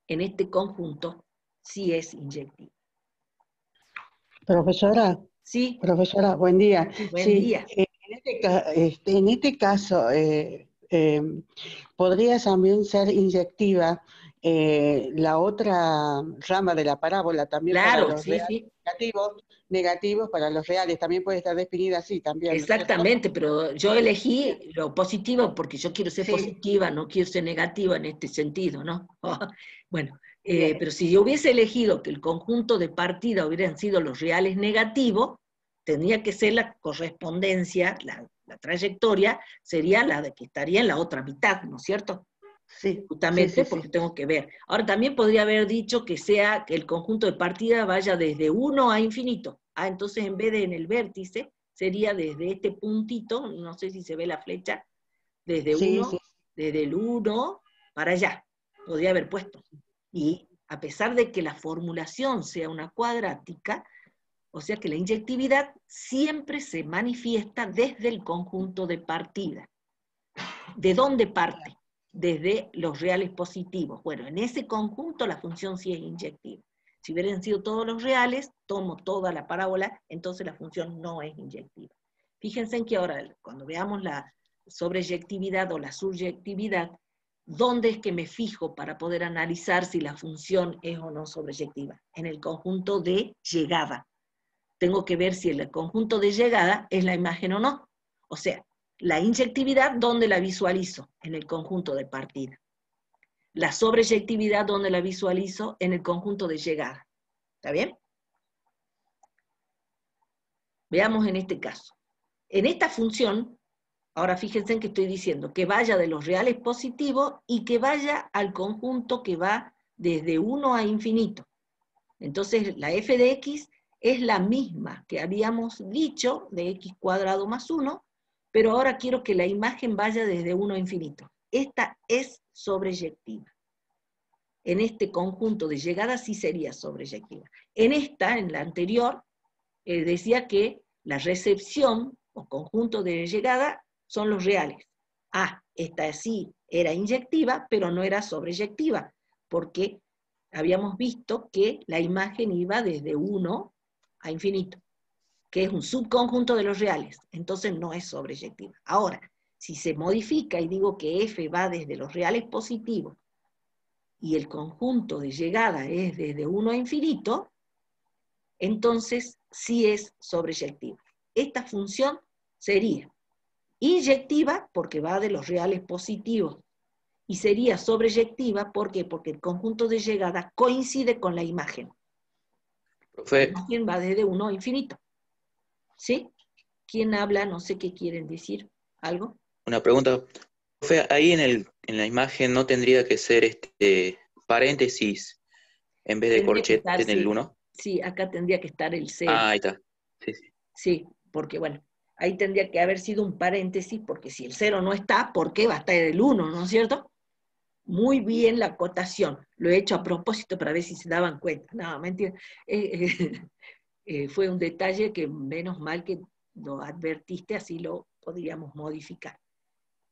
En este conjunto sí es inyectiva. Profesora, ¿Sí? profesora, buen día. Buen Sí, día. en este caso, podría también ser inyectiva la otra rama de la parábola, también para Claro, los sí, reales sí. negativos para los reales, también puede estar definida así también, ¿no es cierto? Exactamente, pero yo elegí lo positivo porque yo quiero ser Sí, positiva, no quiero ser negativa en este sentido, ¿no? Bueno, bien. pero si yo hubiese elegido que el conjunto de partida hubieran sido los reales negativos, tendría que ser la correspondencia, la trayectoria, sería la de que estaría en la otra mitad, ¿no es cierto? Sí, Justamente sí. porque tengo que ver. Ahora también podría haber dicho que sea que el conjunto de partida vaya desde 1 a infinito. Ah, entonces en vez de en el vértice, sería desde este puntito, no sé si se ve la flecha, desde Sí, sí. desde el 1 para allá. Podría haber puesto. Y a pesar de que la formulación sea una cuadrática, o sea que la inyectividad siempre se manifiesta desde el conjunto de partida. ¿De dónde parte? Desde los reales positivos. Bueno, en ese conjunto la función sí es inyectiva. Si hubieran sido todos los reales, tomo toda la parábola, entonces la función no es inyectiva. Fíjense en que ahora, cuando veamos la sobreyectividad o la suryectividad, ¿dónde es que me fijo para poder analizar si la función es o no sobreyectiva? En el conjunto de llegada. Tengo que ver si el conjunto de llegada es la imagen o no. O sea, la inyectividad, ¿dónde la visualizo? En el conjunto de partida. La sobreyectividad, ¿dónde la visualizo? En el conjunto de llegada. ¿Está bien? Veamos en este caso. En esta función, ahora fíjense en que estoy diciendo que vaya de los reales positivos y que vaya al conjunto que va desde 1 a infinito. Entonces, la f de x es la misma que habíamos dicho de x² más 1, pero ahora quiero que la imagen vaya desde 1 a infinito. Esta es sobreyectiva. En este conjunto de llegada sí sería sobreyectiva. En la anterior, decía que la recepción o conjunto de llegada son los reales. Ah, esta sí era inyectiva, pero no era sobreyectiva, porque habíamos visto que la imagen iba desde 1 a infinito, que es un subconjunto de los reales, entonces no es sobreyectiva. Ahora, si se modifica y digo que f va desde los reales positivos y el conjunto de llegada es desde 1 a infinito, entonces sí es sobreyectiva. Esta función sería inyectiva porque va de los reales positivos y sería sobreyectiva porque el conjunto de llegada coincide con la imagen. La Profe, imagen va desde 1 a infinito. ¿Sí? ¿Quién habla? No sé qué quieren decir. ¿Algo? Una pregunta, profe, ahí en la imagen no tendría que ser paréntesis en vez de Tendría que corchete estar, en el sí. 1. Sí, acá tendría que estar el 0. Ah, ahí está. Sí, sí. Sí, porque bueno, ahí tendría que haber sido un paréntesis, porque si el 0 no está, ¿por qué va a estar el 1, no es cierto? Muy bien la acotación. Lo he hecho a propósito para ver si se daban cuenta. No, mentira. Fue un detalle que menos mal que lo advertiste, así lo podríamos modificar.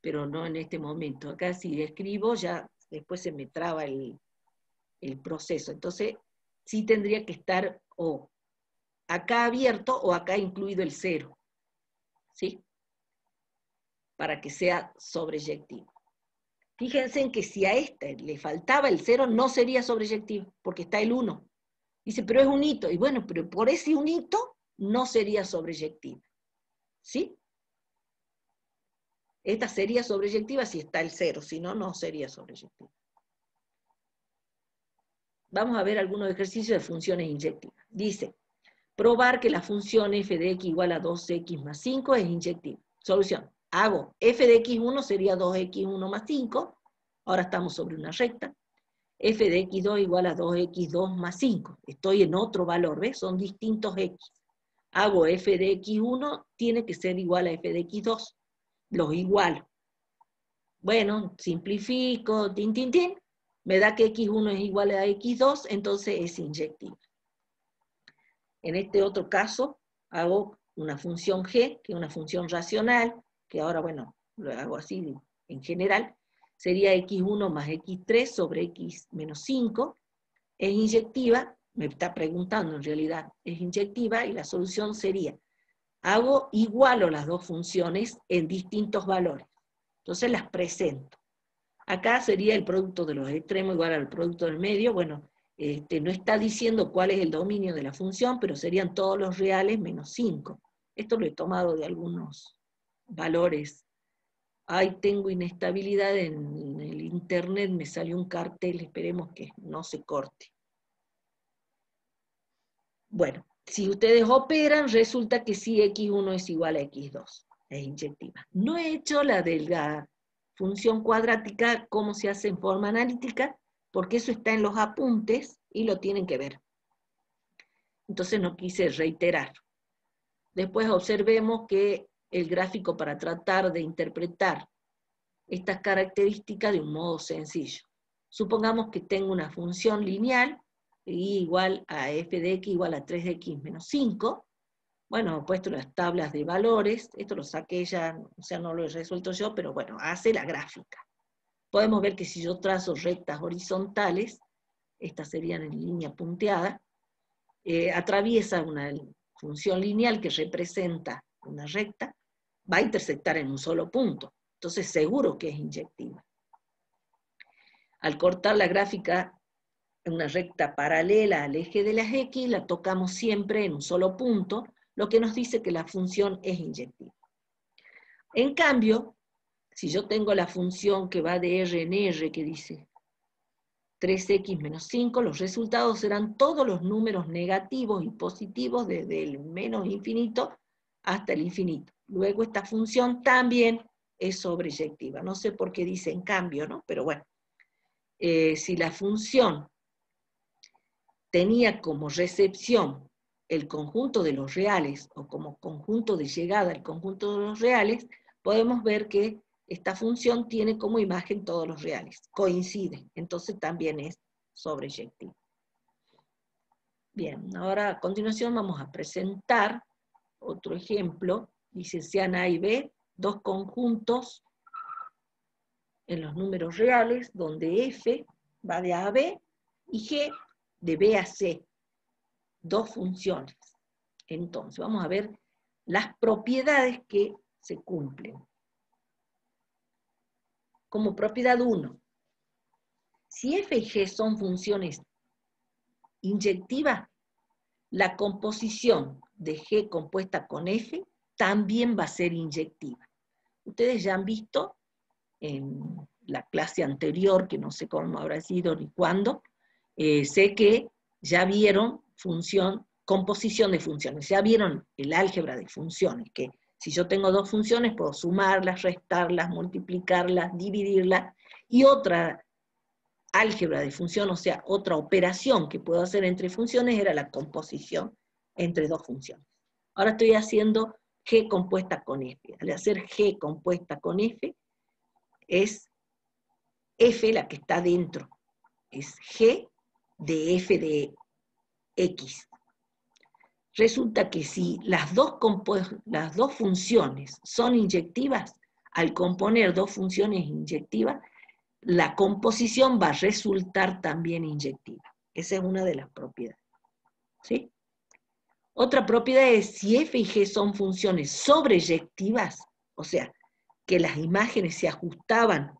Pero no en este momento. Acá si escribo ya después se me traba el proceso. Entonces sí tendría que estar o acá abierto o acá incluido el 0. ¿Sí? Para que sea sobreyectivo. Fíjense en que si a este le faltaba el 0, no sería sobreyectivo, porque está el 1. Dice, pero es un hito. Y bueno, pero por ese un hito no sería sobreyectiva. ¿Sí? Esta sería sobreyectiva si está el 0, si no, no sería sobreyectiva. Vamos a ver algunos ejercicios de funciones inyectivas. Dice, probar que la función f de x igual a 2x más 5 es inyectiva. Solución. Hago f de x1 sería 2x1 más 5. Ahora estamos sobre una recta. F de x2 igual a 2x2 más 5. Estoy en otro valor, ¿ves? Son distintos x. Hago f de x1, tiene que ser igual a f de x2. Los igualo. Bueno, simplifico, tin, tin, tin. Me da que x1 es igual a x2, entonces es inyectiva. En este otro caso, hago una función g, que es una función racional, que ahora, bueno, lo hago así en general, sería x1 más x3 sobre x menos 5, es inyectiva, me está preguntando en realidad, es inyectiva, y la solución sería, hago igualo las dos funciones en distintos valores, entonces las presento. Acá sería el producto de los extremos igual al producto del medio, bueno, no está diciendo cuál es el dominio de la función, pero serían todos los reales menos 5. Esto lo he tomado de algunos valores. Ay, tengo inestabilidad en el internet, me salió un cartel, esperemos que no se corte. Bueno, si ustedes operan, resulta que sí x1 es igual a x2, es inyectiva. No he hecho la de la función cuadrática, cómo se hace en forma analítica, porque eso está en los apuntes y lo tienen que ver. Entonces no quise reiterar. Después observemos que el gráfico para tratar de interpretar estas características de un modo sencillo. Supongamos que tengo una función lineal, y igual a f de x igual a 3x menos 5. Bueno, he puesto las tablas de valores, esto lo saqué ya, o sea, no lo he resuelto yo, pero bueno, hace la gráfica. Podemos ver que si yo trazo rectas horizontales, estas serían en línea punteada, atraviesa una función lineal que representa una recta, va a intersectar en un solo punto. Entonces seguro que es inyectiva. Al cortar la gráfica en una recta paralela al eje de las X, la tocamos siempre en un solo punto, lo que nos dice que la función es inyectiva. En cambio, si yo tengo la función que va de R en R, que dice 3x menos 5, los resultados serán todos los números negativos y positivos desde el menos infinito hasta el infinito. Luego esta función también es sobreyectiva. No sé por qué dice en cambio, ¿no? Pero bueno, si la función tenía como recepción el conjunto de los reales, o como conjunto de llegada el conjunto de los reales, podemos ver que esta función tiene como imagen todos los reales, coincide, entonces también es sobreyectiva. Bien, ahora a continuación vamos a presentar otro ejemplo. Dice, sean A y B, dos conjuntos en los números reales, donde F va de A a B y G de B a C. Dos funciones. Entonces, vamos a ver las propiedades que se cumplen. Como propiedad 1, si F y G son funciones inyectivas, la composición de G compuesta con F también va a ser inyectiva. Ustedes ya han visto en la clase anterior, que no sé cómo habrá sido ni cuándo, sé que ya vieron función composición de funciones. Ya vieron el álgebra de funciones, que si yo tengo dos funciones puedo sumarlas, restarlas, multiplicarlas, dividirlas, y otra álgebra de función, o sea, otra operación que puedo hacer entre funciones era la composición entre dos funciones. Ahora estoy haciendo G compuesta con F. Al hacer G compuesta con F, es F la que está dentro. Es G de F de X. Resulta que si las dos funciones son inyectivas, al componer dos funciones inyectivas, la composición va a resultar también inyectiva. Esa es una de las propiedades. ¿Sí? Otra propiedad es si F y G son funciones sobreyectivas, o sea, que las imágenes se ajustaban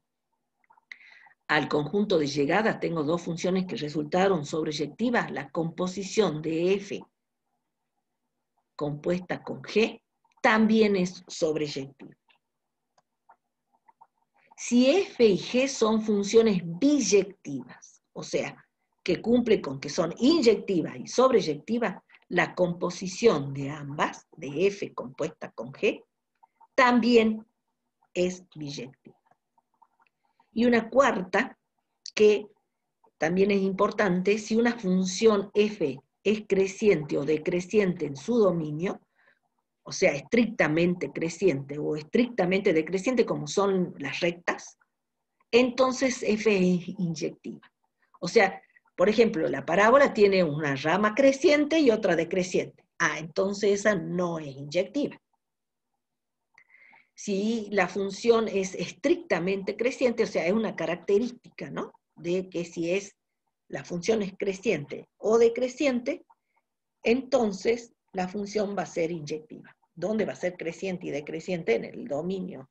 al conjunto de llegadas, tengo dos funciones que resultaron sobreyectivas, la composición de F compuesta con G también es sobreyectiva. Si F y G son funciones biyectivas, o sea, que cumple con que son inyectivas y sobreyectivas, la composición de ambas, de F compuesta con G, también es biyectiva. Y una cuarta, que también es importante, si una función F es creciente o decreciente en su dominio, o sea, estrictamente creciente o estrictamente decreciente como son las rectas, entonces F es inyectiva. O sea, por ejemplo, la parábola tiene una rama creciente y otra decreciente. Entonces esa no es inyectiva. Si la función es estrictamente creciente, o sea, es una característica, ¿no? De que si la función es creciente o decreciente, entonces la función va a ser inyectiva. ¿Dónde va a ser creciente y decreciente? En el dominio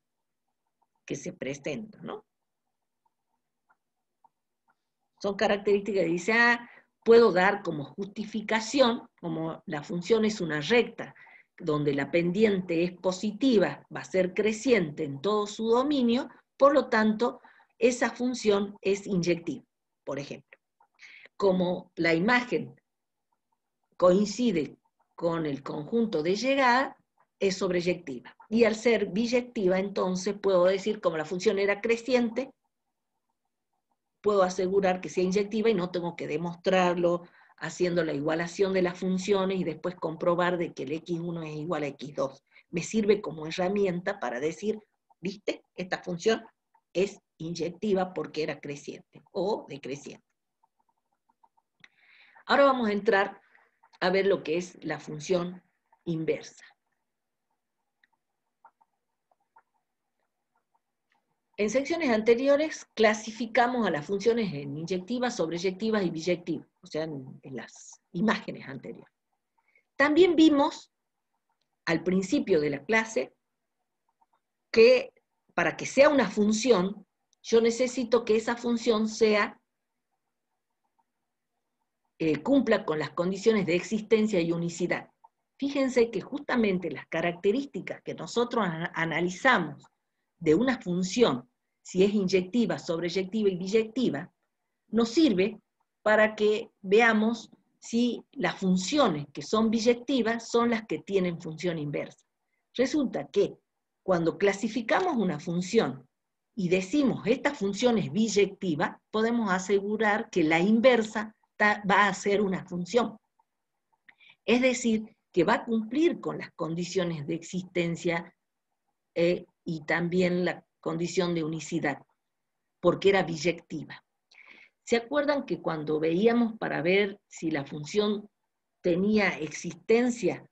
que se presenta, ¿no? Son características que dice, puedo dar como justificación, como la función es una recta, donde la pendiente es positiva, va a ser creciente en todo su dominio, por lo tanto, esa función es inyectiva, por ejemplo. Como la imagen coincide con el conjunto de llegada, es sobreyectiva. Y al ser biyectiva, entonces puedo decir, como la función era creciente, puedo asegurar que sea inyectiva y no tengo que demostrarlo haciendo la igualación de las funciones y después comprobar de que el x1 es igual a x2. Me sirve como herramienta para decir, ¿viste? Esta función es inyectiva porque era creciente o decreciente. Ahora vamos a entrar a ver lo que es la función inversa. En secciones anteriores clasificamos a las funciones en inyectivas, sobreyectivas y biyectivas, o sea, en las imágenes anteriores. También vimos al principio de la clase que para que sea una función, yo necesito que esa función cumpla con las condiciones de existencia y unicidad. Fíjense que justamente las características que nosotros analizamos de una función, si es inyectiva, sobreyectiva y biyectiva, nos sirve para que veamos si las funciones que son biyectivas son las que tienen función inversa. Resulta que cuando clasificamos una función y decimos esta función es biyectiva, podemos asegurar que la inversa va a ser una función. Es decir, que va a cumplir con las condiciones de existencia y también la condición de unicidad, porque era biyectiva. ¿Se acuerdan que cuando veíamos para ver si la función tenía existencia,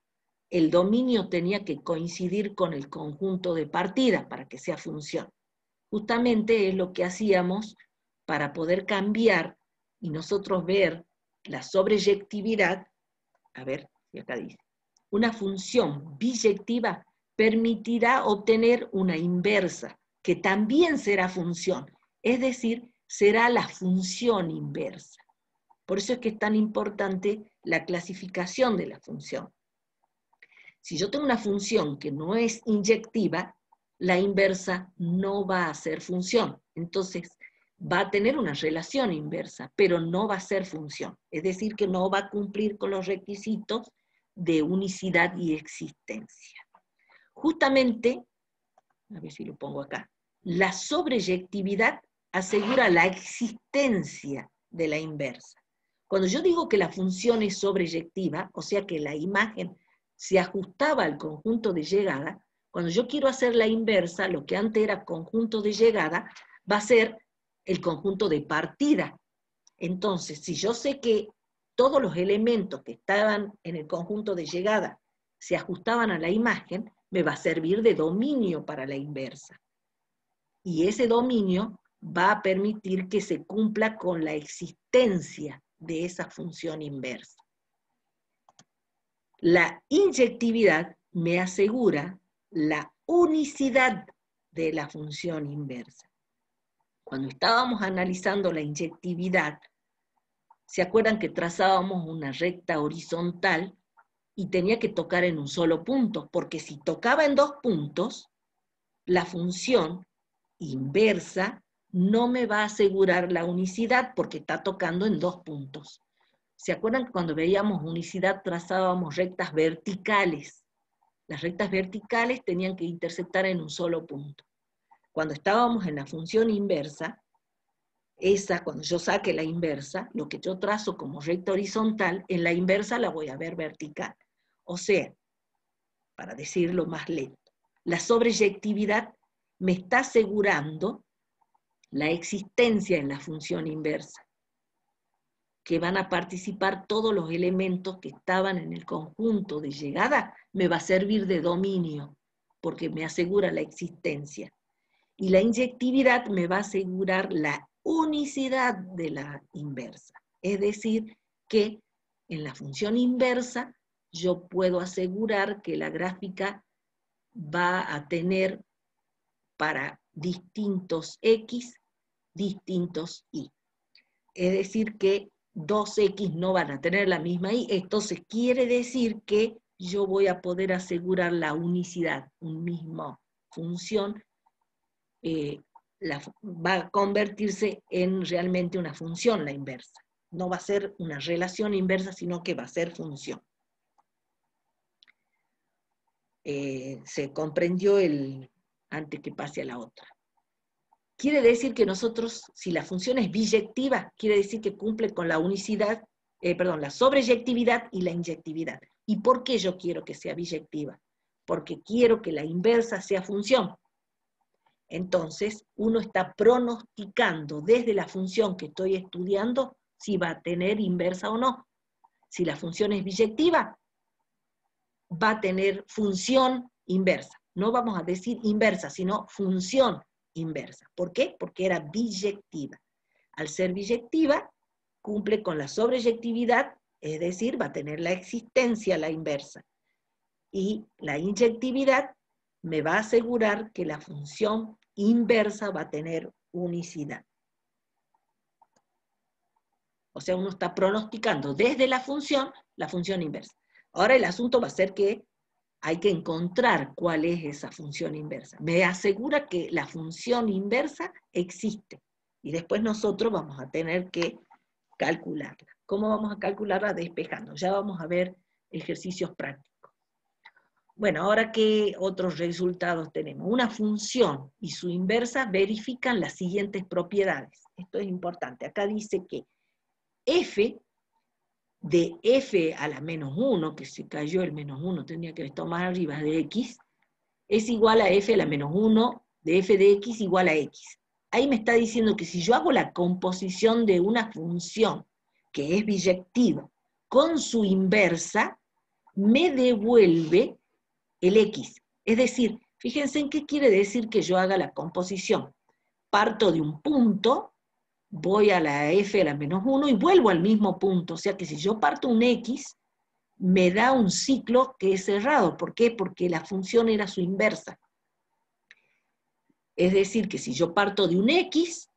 el dominio tenía que coincidir con el conjunto de partidas para que sea función? Justamente es lo que hacíamos para poder cambiar y nosotros ver la sobreyectividad. A ver, y acá dice, una función biyectiva permitirá obtener una inversa, que también será función, es decir, será la función inversa. Por eso es que es tan importante la clasificación de la función. Si yo tengo una función que no es inyectiva, la inversa no va a ser función. Entonces, va a tener una relación inversa, pero no va a ser función. Es decir, que no va a cumplir con los requisitos de unicidad y existencia. Justamente, a ver si lo pongo acá, la sobreyectividad asegura la existencia de la inversa. Cuando yo digo que la función es sobreyectiva, o sea que la imagen se ajustaba al conjunto de llegada, cuando yo quiero hacer la inversa, lo que antes era conjunto de llegada, va a ser el conjunto de partida. Entonces, si yo sé que todos los elementos que estaban en el conjunto de llegada se ajustaban a la imagen, me va a servir de dominio para la inversa. Y ese dominio va a permitir que se cumpla con la existencia de esa función inversa. La inyectividad me asegura la unicidad de la función inversa. Cuando estábamos analizando la inyectividad, ¿se acuerdan que trazábamos una recta horizontal y tenía que tocar en un solo punto? Porque si tocaba en dos puntos, la función inversa no me va a asegurar la unicidad porque está tocando en dos puntos. ¿Se acuerdan que cuando veíamos unicidad trazábamos rectas verticales? Las rectas verticales tenían que intersectar en un solo punto. Cuando estábamos en la función inversa, cuando yo saque la inversa, lo que yo trazo como recta horizontal, en la inversa la voy a ver vertical. O sea, para decirlo más lento, la sobreyectividad me está asegurando la existencia en la función inversa, que van a participar todos los elementos que estaban en el conjunto de llegada, me va a servir de dominio, porque me asegura la existencia. Y la inyectividad me va a asegurar la unicidad de la inversa. Es decir, que en la función inversa yo puedo asegurar que la gráfica va a tener para distintos X, distintos Y. Es decir, que dos X no van a tener la misma Y, entonces quiere decir que yo voy a poder asegurar la unicidad, una misma función, va a convertirse en realmente una función la inversa. No va a ser una relación inversa, sino que va a ser función. Se comprendió antes que pase a la otra. Quiere decir que nosotros, si la función es biyectiva, quiere decir que cumple con la unicidad, la sobreyectividad y la inyectividad. ¿Y por qué yo quiero que sea biyectiva? Porque quiero que la inversa sea función. Entonces, uno está pronosticando desde la función que estoy estudiando si va a tener inversa o no. Si la función es biyectiva, va a tener función inversa. No vamos a decir inversa, sino función inversa. ¿Por qué? Porque era biyectiva. Al ser biyectiva, cumple con la sobreyectividad, es decir, va a tener la existencia la inversa. Y la inyectividad me va a asegurar que la función inversa va a tener unicidad. O sea, uno está pronosticando desde la función inversa. Ahora el asunto va a ser que hay que encontrar cuál es esa función inversa. Me asegura que la función inversa existe. Y después nosotros vamos a tener que calcularla. ¿Cómo vamos a calcularla? Despejando. Ya vamos a ver ejercicios prácticos. Bueno, ahora, ¿qué otros resultados tenemos? Una función y su inversa verifican las siguientes propiedades. Esto es importante. Acá dice que f de f a la menos 1, que se cayó el menos 1, tenía que estar más arriba de x, es igual a f a la menos 1 de f de x igual a x. Ahí me está diciendo que si yo hago la composición de una función que es biyectiva con su inversa, me devuelve el x. Es decir, fíjense en qué quiere decir que yo haga la composición. Parto de un punto, voy a la f a la menos 1 y vuelvo al mismo punto. O sea que si yo parto un x, me da un ciclo que es cerrado. ¿Por qué? Porque la función era su inversa. Es decir, que si yo parto de un x,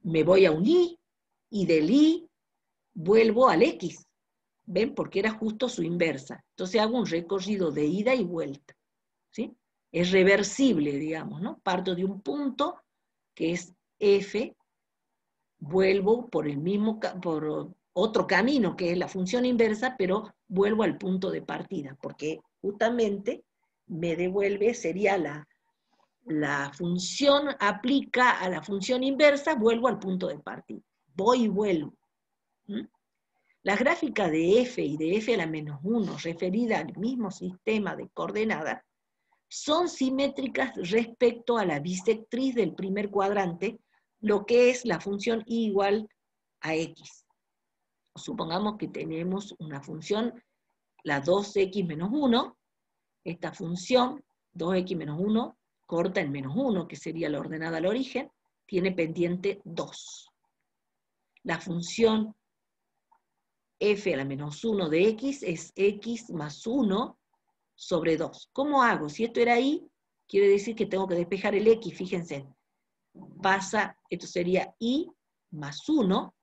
me voy a un y del y vuelvo al x. ¿Ven? Porque era justo su inversa. Entonces hago un recorrido de ida y vuelta. ¿Sí? Es reversible, digamos, ¿no? Parto de un punto que es f, vuelvo por el mismo, por otro camino, que es la función inversa, pero vuelvo al punto de partida, porque justamente me devuelve, sería la función aplica a la función inversa, vuelvo al punto de partida. Voy y vuelvo. ¿Mm? Las gráficas de f y de f a la menos 1 referidas al mismo sistema de coordenadas son simétricas respecto a la bisectriz del primer cuadrante, lo que es la función y igual a x. Supongamos que tenemos una función, la 2x menos 1, esta función, 2x menos 1, corta en menos 1, que sería la ordenada al origen, tiene pendiente 2. La función f a la menos 1 de x es x más 1 sobre 2. ¿Cómo hago? Si esto era y, quiere decir que tengo que despejar el x, fíjense. Pasa, esto sería y más 1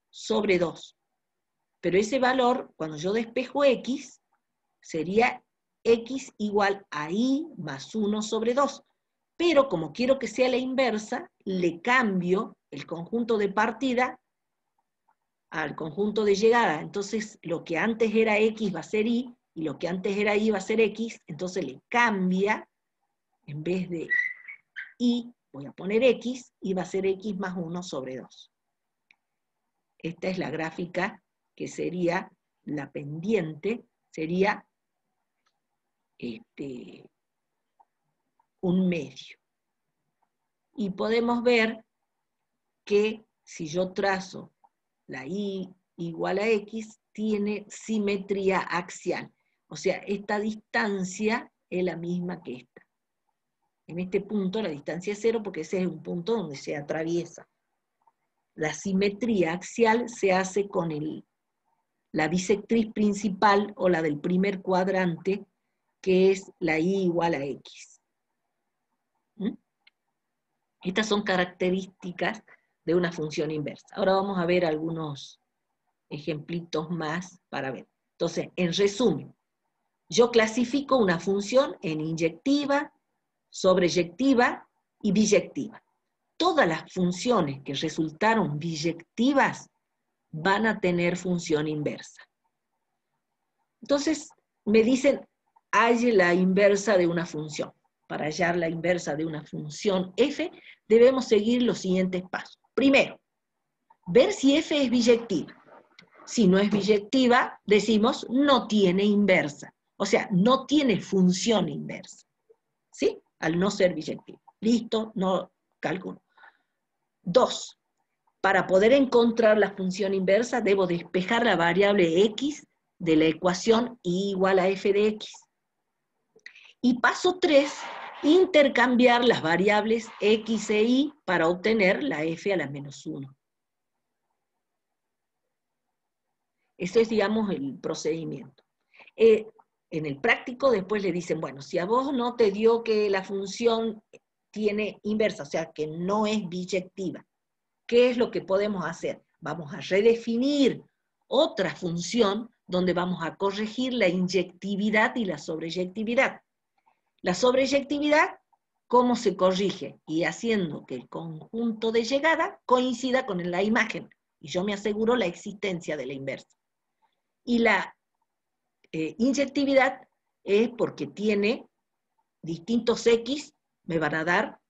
sobre 2. Pero ese valor, cuando yo despejo x, sería x igual a y más 1 sobre 2. Pero como quiero que sea la inversa, le cambio el conjunto de partida al conjunto de llegada. Entonces, lo que antes era x va a ser y lo que antes era y va a ser x, entonces le cambia, en vez de y, voy a poner x, y va a ser x más 1 sobre 2. Esta es la gráfica que sería la pendiente, sería un medio. Y podemos ver que si yo trazo la y igual a x, tiene simetría axial. O sea, esta distancia es la misma que esta. En este punto la distancia es 0 porque ese es un punto donde se atraviesa. La simetría axial se hace con la bisectriz principal o la del primer cuadrante, que es la y igual a x. ¿Mm? Estas son características de una función inversa. Ahora vamos a ver algunos ejemplitos más para ver. Entonces, en resumen, yo clasifico una función en inyectiva, sobreyectiva y biyectiva. Todas las funciones que resultaron biyectivas van a tener función inversa. Entonces, me dicen, halle la inversa de una función. Para hallar la inversa de una función f, debemos seguir los siguientes pasos. Primero, ver si f es biyectiva. Si no es biyectiva, decimos no tiene inversa. O sea, no tiene función inversa. ¿Sí? Al no ser biyectiva. Listo, no calculo. 2. Para poder encontrar la función inversa, debo despejar la variable x de la ecuación y igual a f de x. Y paso 3, intercambiar las variables x e y para obtener la f a la menos 1. Eso es, digamos, el procedimiento. En el práctico después le dicen, bueno, si a vos no te dio que la función tiene inversa, o sea, que no es biyectiva, ¿qué es lo que podemos hacer? Vamos a redefinir otra función donde vamos a corregir la inyectividad y la sobreyectividad. La sobreyectividad, ¿cómo se corrige? Y haciendo que el conjunto de llegada coincida con la imagen, y yo me aseguro la existencia de la inversa. Y la inyectividad es porque tiene distintos x, me van a dar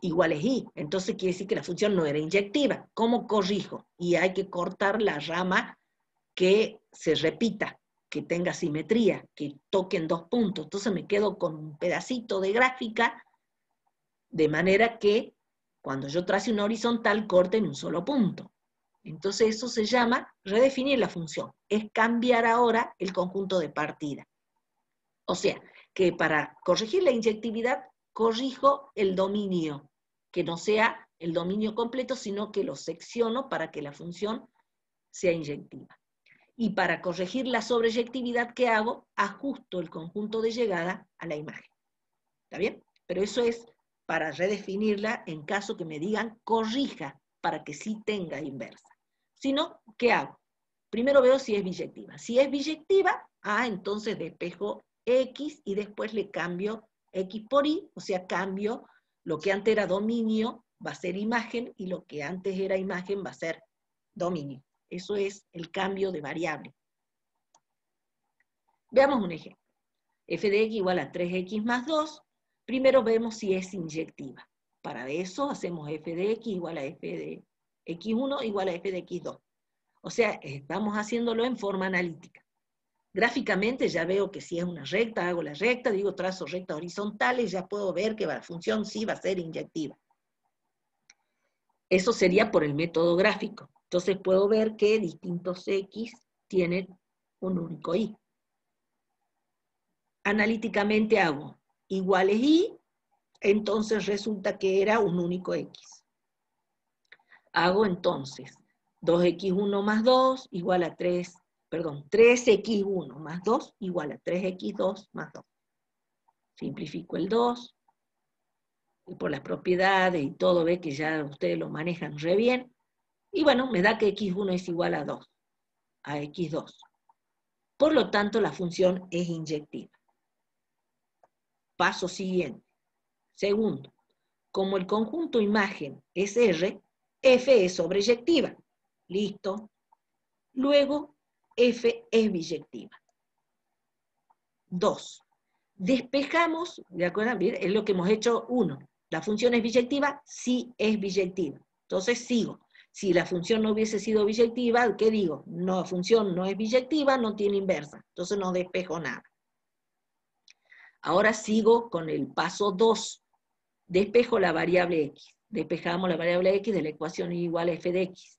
iguales y. Entonces quiere decir que la función no era inyectiva. ¿Cómo corrijo? Y hay que cortar la rama que se repita, que tenga simetría, que toquen dos puntos. Entonces me quedo con un pedacito de gráfica, de manera que cuando yo trace una horizontal corte en un solo punto. Entonces eso se llama redefinir la función. Es cambiar ahora el conjunto de partida. O sea, que para corregir la inyectividad, corrijo el dominio, que no sea el dominio completo, sino que lo secciono para que la función sea inyectiva. Y para corregir la sobreyectividad, ¿qué hago? Ajusto el conjunto de llegada a la imagen. ¿Está bien? Pero eso es para redefinirla en caso que me digan corrija para que sí tenga inversa. Si no, ¿qué hago? Primero veo si es biyectiva. Si es biyectiva, entonces despejo x y después le cambio x por y, o sea, cambio lo que antes era dominio va a ser imagen y lo que antes era imagen va a ser dominio. Eso es el cambio de variable. Veamos un ejemplo. F de x igual a 3x más 2. Primero vemos si es inyectiva. Para eso hacemos f de x igual a f de x1 igual a f de x2. O sea, estamos haciéndolo en forma analítica. Gráficamente ya veo que si es una recta, hago la recta, digo trazo rectas horizontales, ya puedo ver que la función sí va a ser inyectiva. Eso sería por el método gráfico. Entonces puedo ver que distintos x tienen un único y. Analíticamente hago iguales y, entonces resulta que era un único x. Hago entonces 2x1 más 2 igual a 3x1 más 2 igual a 3x2 más 2. Simplifico el 2, y por las propiedades y todo, ve que ya ustedes lo manejan re bien, y bueno, me da que x1 es igual a 2, a x2. Por lo tanto, la función es inyectiva. Paso siguiente. Segundo, como el conjunto imagen es R, F es sobreyectiva. Listo. Luego, F es biyectiva. 2. Despejamos, ¿de acuerdo? Es lo que hemos hecho 1. La función es biyectiva, sí es biyectiva. Entonces sigo. Si la función no hubiese sido biyectiva, ¿qué digo? No, la función no es biyectiva, no tiene inversa. Entonces no despejo nada. Ahora sigo con el paso 2. Despejo la variable x. Despejamos la variable x de la ecuación y igual a f de x.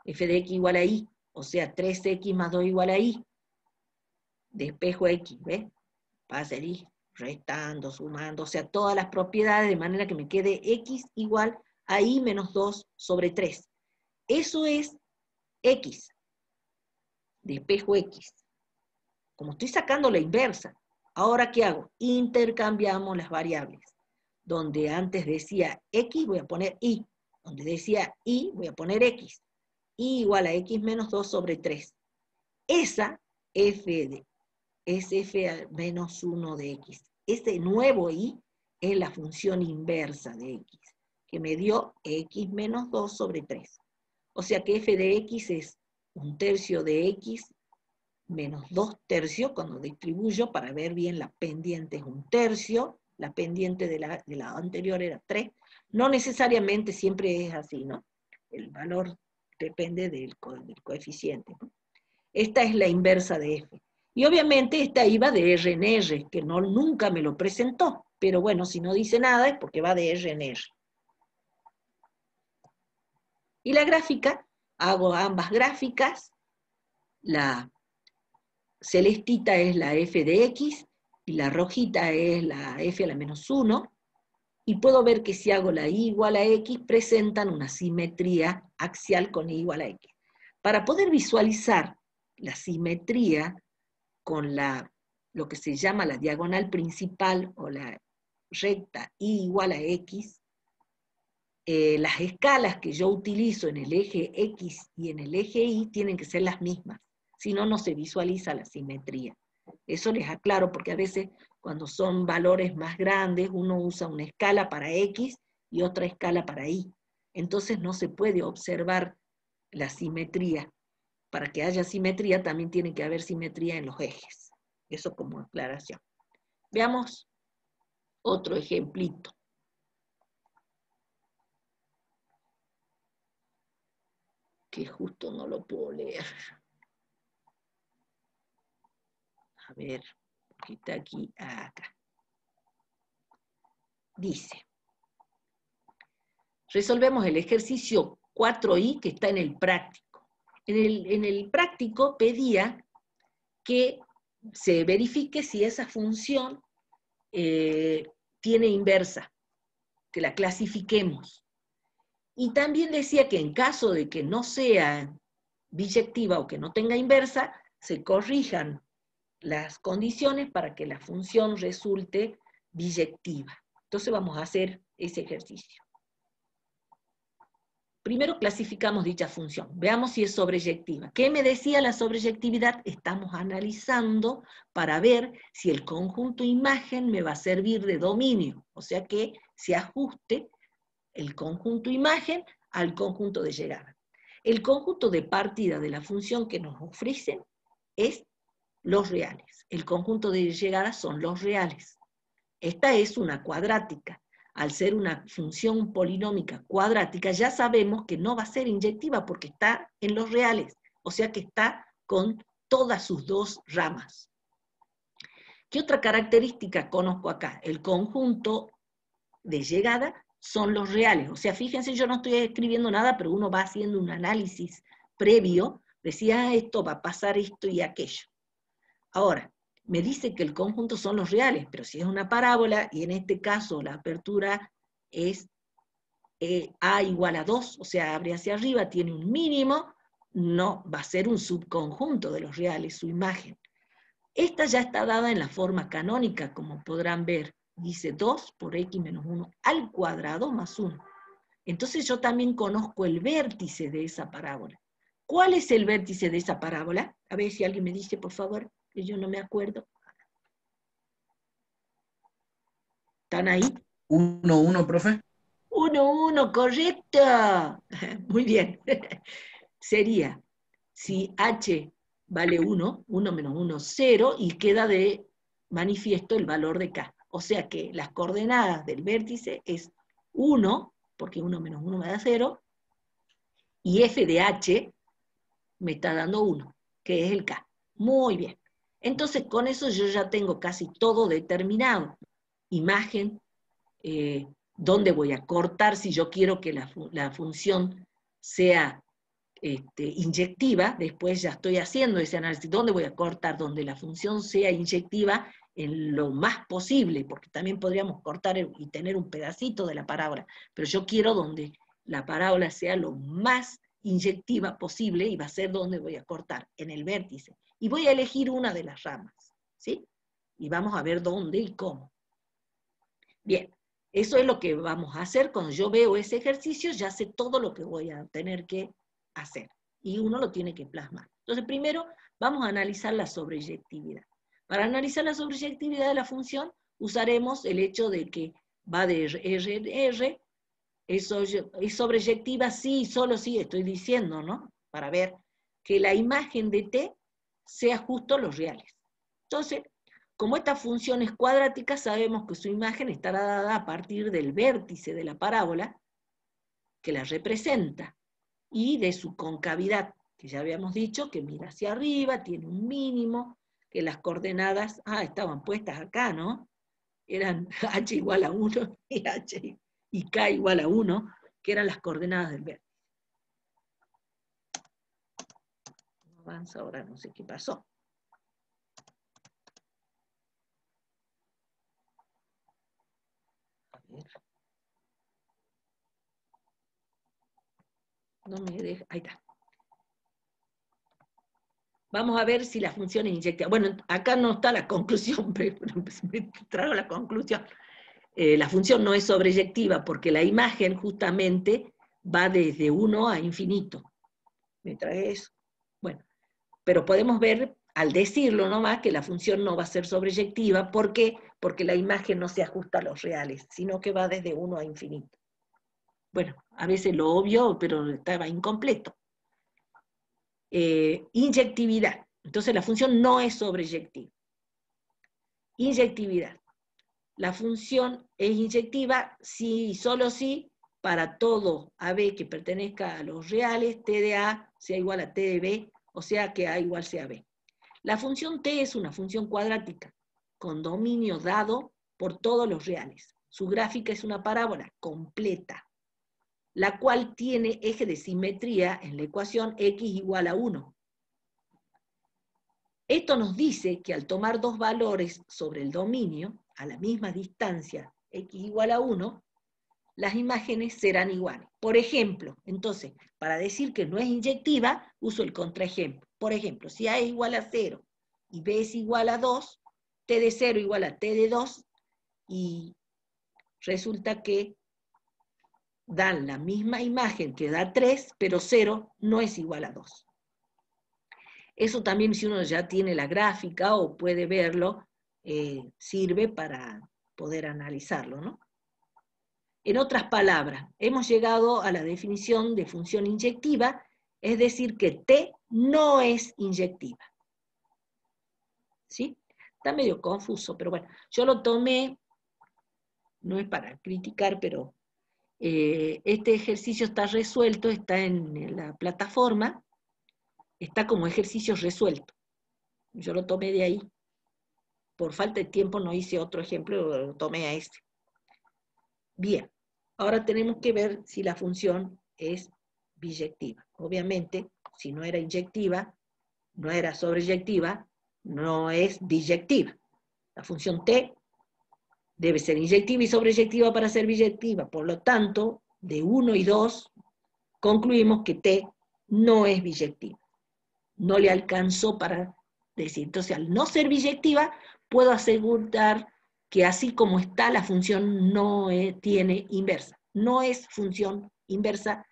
F de x igual a y. O sea, 3x más 2 igual a y. Despejo x, ¿ves? Va a ser y, restando, sumando, o sea, todas las propiedades de manera que me quede x igual a y menos 2 sobre 3. Eso es x. Despejo x. Como estoy sacando la inversa, ahora ¿qué hago? Intercambiamos las variables. Donde antes decía x, voy a poner y. Donde decía y, voy a poner x. Y igual a x menos 2 sobre 3. Esa es f menos 1 de x. Este nuevo y es la función inversa de x, que me dio x menos 2 sobre 3. O sea que f de x es 1/3 de x menos 2/3, cuando distribuyo para ver bien la pendiente es 1/3, la pendiente de la anterior era 3. No necesariamente siempre es así, ¿no? El valor depende del coeficiente, ¿no? Esta es la inversa de f. Y obviamente esta iba de R en R, que no, nunca me lo presentó. Pero bueno, si no dice nada es porque va de R en R. Y la gráfica, hago ambas gráficas. La celestita es la f de x y la rojita es la f a la menos 1. Y puedo ver que si hago la y igual a x, presentan una simetría axial con y igual a x. Para poder visualizar la simetría con lo que se llama la diagonal principal o la recta y igual a x, las escalas que yo utilizo en el eje x y en el eje y tienen que ser las mismas, si no, no se visualiza la simetría. Eso les aclaro porque a veces cuando son valores más grandes uno usa una escala para x y otra escala para y. Entonces no se puede observar la simetría. Para que haya simetría también tiene que haber simetría en los ejes. Eso como aclaración. Veamos otro ejemplito. Que justo no lo puedo leer. A ver, porque está aquí, acá. Dice, resolvemos el ejercicio 4i que está en el práctico. En el práctico pedía que se verifique si esa función tiene inversa, que la clasifiquemos. Y también decía que en caso de que no sea biyectiva o que no tenga inversa, se corrijan las condiciones para que la función resulte biyectiva. Entonces vamos a hacer ese ejercicio. Primero clasificamos dicha función. Veamos si es sobreyectiva. ¿Qué me decía la sobreyectividad? Estamos analizando para ver si el conjunto imagen me va a servir de dominio. O sea que se ajuste el conjunto imagen al conjunto de llegada. El conjunto de partida de la función que nos ofrecen es los reales. El conjunto de llegada son los reales. Esta es una cuadrática. Al ser una función polinómica cuadrática, ya sabemos que no va a ser inyectiva porque está en los reales, o sea que está con todas sus dos ramas. ¿Qué otra característica conozco acá? El conjunto de llegada son los reales. O sea, fíjense, yo no estoy escribiendo nada, pero uno va haciendo un análisis previo, decía, esto va a pasar esto y aquello. Ahora, me dice que el conjunto son los reales, pero si es una parábola, y en este caso la apertura es A igual a 2, o sea, abre hacia arriba, tiene un mínimo, no va a ser un subconjunto de los reales, su imagen. Esta ya está dada en la forma canónica, como podrán ver, dice 2 por x menos 1 al cuadrado más 1. Entonces yo también conozco el vértice de esa parábola. ¿Cuál es el vértice de esa parábola? A ver si alguien me dice, por favor, que yo no me acuerdo. ¿Están ahí? 1, 1, profe. 1, 1, correcto. Muy bien. Sería, si h vale 1, 1 menos 1, 0, y queda de manifiesto el valor de k. O sea que las coordenadas del vértice es 1, porque 1 menos 1 me da 0, y f de h me está dando 1, que es el k. Muy bien. Entonces con eso yo ya tengo casi todo determinado. Imagen, dónde voy a cortar si yo quiero que la función sea inyectiva, después ya estoy haciendo ese análisis, dónde voy a cortar, donde la función sea inyectiva en lo más posible, porque también podríamos cortar y tener un pedacito de la parábola, pero yo quiero donde la parábola sea lo más inyectiva posible, y va a ser donde voy a cortar, en el vértice, y voy a elegir una de las ramas, ¿sí? Y vamos a ver dónde y cómo. Bien, eso es lo que vamos a hacer. Cuando yo veo ese ejercicio, ya sé todo lo que voy a tener que hacer, y uno lo tiene que plasmar. Entonces, primero vamos a analizar la sobreyectividad. Para analizar la sobreyectividad de la función, usaremos el hecho de que va de R en R, es sobreyectiva sí y solo sí, estoy diciendo, ¿no? Para ver que la imagen de T sea justo los reales. Entonces, como esta función es cuadrática, sabemos que su imagen estará dada a partir del vértice de la parábola, que la representa, y de su concavidad, que ya habíamos dicho que mira hacia arriba, tiene un mínimo, que las coordenadas, estaban puestas acá, ¿no? Eran h igual a 1 y k igual a 1, que eran las coordenadas del vértice. No avanza ahora, no sé qué pasó. A ver. No me deja, ahí está. Vamos a ver si la función es inyectiva. Bueno, acá no está la conclusión, pero me trago la conclusión. La función no es sobreyectiva porque la imagen justamente va desde 1 a infinito. ¿Me trae eso? Bueno, pero podemos ver, al decirlo nomás, que la función no va a ser sobreyectiva. ¿Por qué? Porque la imagen no se ajusta a los reales, sino que va desde 1 a infinito. Bueno, a veces lo obvio, pero estaba incompleto. Inyectividad. Entonces la función no es sobreyectiva. Inyectividad. La función es inyectiva si y solo si para todo AB que pertenezca a los reales, T de A sea igual a T de B, o sea que A igual sea B. La función T es una función cuadrática, con dominio dado por todos los reales. Su gráfica es una parábola completa, la cual tiene eje de simetría en la ecuación x igual a 1. Esto nos dice que al tomar dos valores sobre el dominio, a la misma distancia, x igual a 1, las imágenes serán iguales. Por ejemplo, entonces, para decir que no es inyectiva, uso el contraejemplo. Por ejemplo, si A es igual a 0 y B es igual a 2, T de 0 igual a T de 2, y resulta que dan la misma imagen que da 3, pero 0 no es igual a 2. Eso también, si uno ya tiene la gráfica o puede verlo, sirve para poder analizarlo, ¿no? En otras palabras, hemos llegado a la definición de función inyectiva, es decir, que T no es inyectiva. ¿Sí? Está medio confuso, pero bueno, yo lo tomé, no es para criticar, pero este ejercicio está resuelto, está en la plataforma, está como ejercicio resuelto. Yo lo tomé de ahí. Por falta de tiempo no hice otro ejemplo, lo tomé a este. Bien, ahora tenemos que ver si la función es biyectiva. Obviamente, si no era inyectiva, no era sobreyectiva, no es biyectiva. La función T debe ser inyectiva y sobreyectiva para ser biyectiva. Por lo tanto, de 1 y 2, concluimos que T no es biyectiva. No le alcanzó para decir. Entonces, al no ser biyectiva, puedo asegurar que así como está, la función no tiene inversa. No es función inversa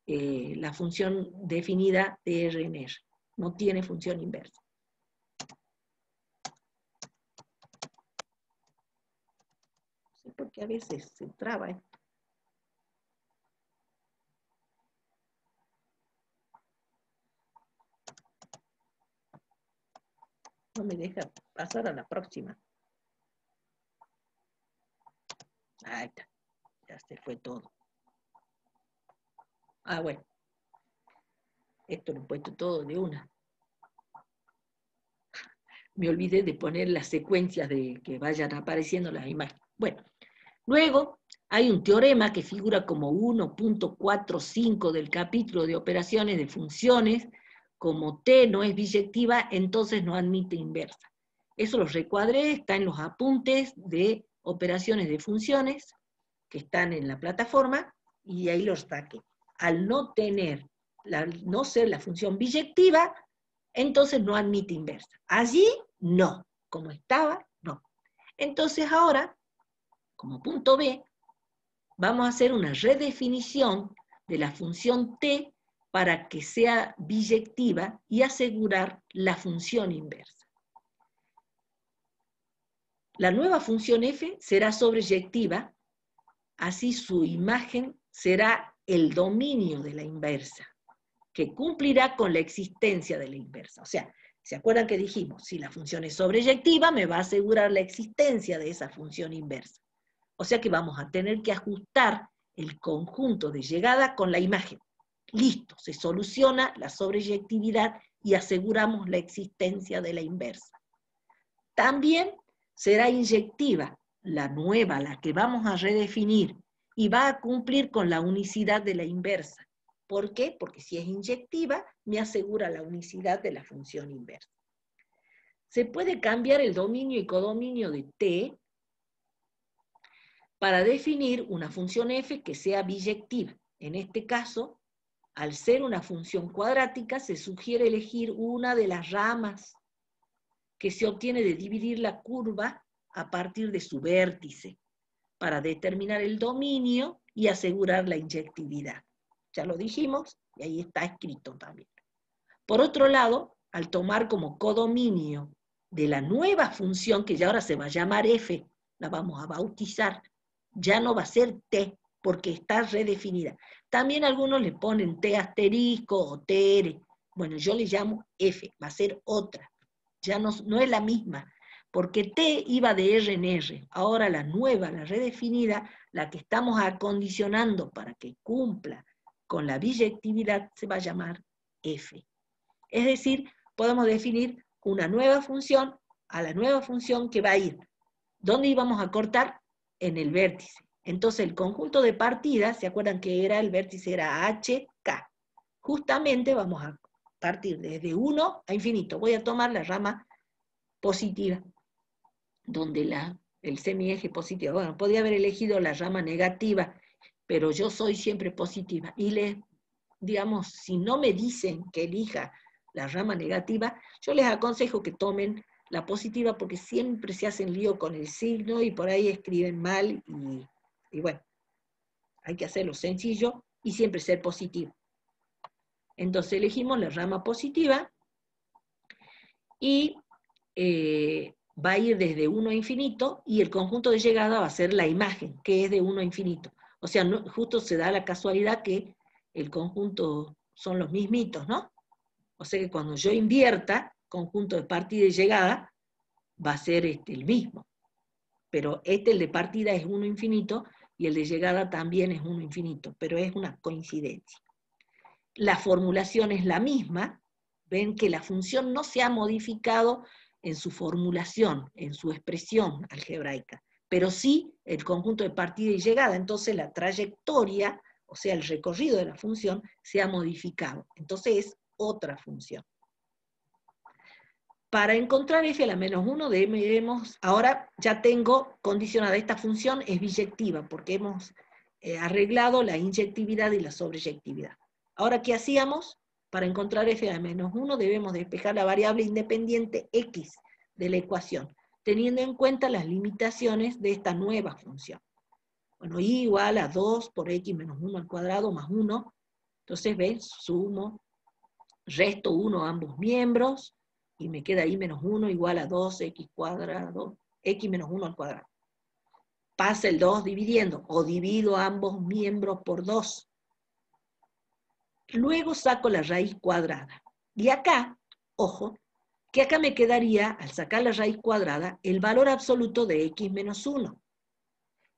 la función definida de R en R. No tiene función inversa. No sé por qué a veces se traba esto. No me deja pasar a la próxima. Ahí está. Ya se fue todo. Ah, bueno. Esto lo he puesto todo de una. Me olvidé de poner las secuencias de que vayan apareciendo las imágenes. Bueno, luego hay un teorema que figura como 1.45 del capítulo de operaciones de funciones. Como T no es biyectiva, entonces no admite inversa. Eso lo recuadré, está en los apuntes de operaciones de funciones que están en la plataforma, y ahí los saqué. Al no tener, no ser la función biyectiva, entonces no admite inversa. Allí, no. Como estaba, no. Entonces ahora, como punto B, vamos a hacer una redefinición de la función T para que sea biyectiva y asegurar la función inversa. La nueva función F será sobreyectiva, así su imagen será el dominio de la inversa, que cumplirá con la existencia de la inversa. O sea, ¿se acuerdan que dijimos? Si la función es sobreyectiva, me va a asegurar la existencia de esa función inversa. O sea que vamos a tener que ajustar el conjunto de llegada con la imagen. Listo, se soluciona la sobreyectividad y aseguramos la existencia de la inversa. También será inyectiva, la nueva, la que vamos a redefinir, y va a cumplir con la unicidad de la inversa. ¿Por qué? Porque si es inyectiva, me asegura la unicidad de la función inversa. Se puede cambiar el dominio y codominio de T para definir una función f que sea biyectiva. En este caso, al ser una función cuadrática, se sugiere elegir una de las ramas que se obtiene de dividir la curva a partir de su vértice, para determinar el dominio y asegurar la inyectividad. Ya lo dijimos, y ahí está escrito también. Por otro lado, al tomar como codominio de la nueva función, que ya ahora se va a llamar f, la vamos a bautizar, ya no va a ser t, porque está redefinida. También algunos le ponen t asterisco o tr. Bueno, yo le llamo f, va a ser otra. Ya no es la misma, porque t iba de r en r. Ahora la nueva, la redefinida, la que estamos acondicionando para que cumpla con la biyectividad, se va a llamar f. Es decir, podemos definir una nueva función a la nueva función que va a ir. ¿Dónde íbamos a cortar? En el vértice. Entonces el conjunto de partidas, ¿se acuerdan que el vértice era HK? Justamente vamos a partir desde 1 a infinito. Voy a tomar la rama positiva, donde el semieje positivo. Bueno, podría haber elegido la rama negativa, pero yo soy siempre positiva. Y digamos, si no me dicen que elija la rama negativa, yo les aconsejo que tomen la positiva, porque siempre se hacen lío con el signo y por ahí escriben mal, y bueno, hay que hacerlo sencillo y siempre ser positivo. Entonces elegimos la rama positiva y va a ir desde 1 a infinito, y el conjunto de llegada va a ser la imagen, que es de 1 a infinito. O sea, justo se da la casualidad que el conjunto son los mismitos, ¿no? O sea que cuando yo invierta, conjunto de partida y llegada, va a ser el mismo. Pero el de partida es 1 infinito, y el de llegada también es 1 infinito, pero es una coincidencia. La formulación es la misma, ven que la función no se ha modificado en su formulación, en su expresión algebraica, pero sí el conjunto de partida y llegada. Entonces la trayectoria, o sea, el recorrido de la función, se ha modificado. Entonces es otra función. Para encontrar f a la menos 1 debemos, ahora ya tengo condicionada esta función, es biyectiva, porque hemos arreglado la inyectividad y la sobreyectividad. Ahora, ¿qué hacíamos? Para encontrar f a la menos 1 debemos despejar la variable independiente x de la ecuación, teniendo en cuenta las limitaciones de esta nueva función. Bueno, y igual a 2 por x menos 1 al cuadrado más 1. Entonces, ¿ven? Sumo, resto 1 a ambos miembros, y me queda y menos 1 igual a 2x cuadrado, x menos 1 al cuadrado. Pasa el 2 dividiendo, o divido ambos miembros por 2. Luego saco la raíz cuadrada. Y acá, ojo, que acá me quedaría, al sacar la raíz cuadrada, el valor absoluto de x menos 1.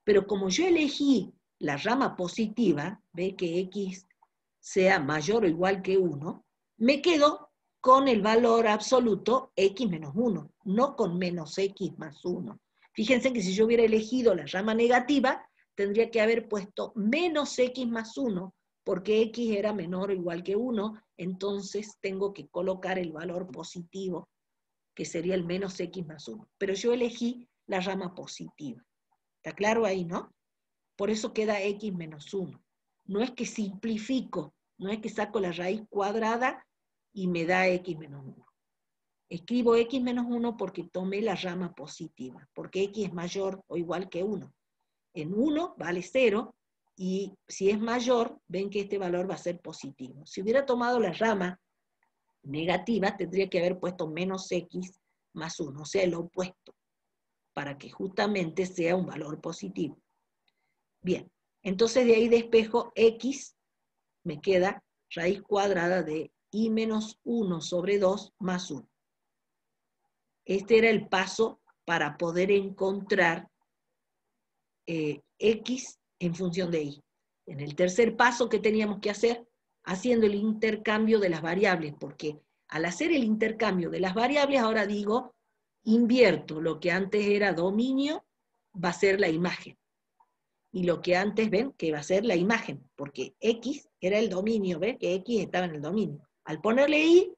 Pero como yo elegí la rama positiva, ve que x sea mayor o igual que 1, me quedo con el valor absoluto x menos 1, no con menos x más 1. Fíjense que si yo hubiera elegido la rama negativa, tendría que haber puesto menos x más 1, porque x era menor o igual que 1, entonces tengo que colocar el valor positivo, que sería el menos x más 1. Pero yo elegí la rama positiva. ¿Está claro ahí, no? Por eso queda x menos 1. No es que simplifico, no es que saco la raíz cuadrada y me da x menos 1. Escribo x menos 1 porque tomé la rama positiva, porque x es mayor o igual que 1. En 1 vale 0, y si es mayor, ven que este valor va a ser positivo. Si hubiera tomado la rama negativa, tendría que haber puesto menos x más 1, o sea, el opuesto, para que justamente sea un valor positivo. Bien, entonces de ahí despejo x, me queda raíz cuadrada de y menos 1 sobre 2 más 1. Este era el paso para poder encontrar x en función de y. En el tercer paso, ¿qué teníamos que hacer? Haciendo el intercambio de las variables, porque al hacer el intercambio de las variables, ahora digo, invierto lo que antes era dominio, va a ser la imagen. Y lo que antes, ven, que va a ser la imagen, porque x era el dominio, ven, que x estaba en el dominio. Al ponerle y,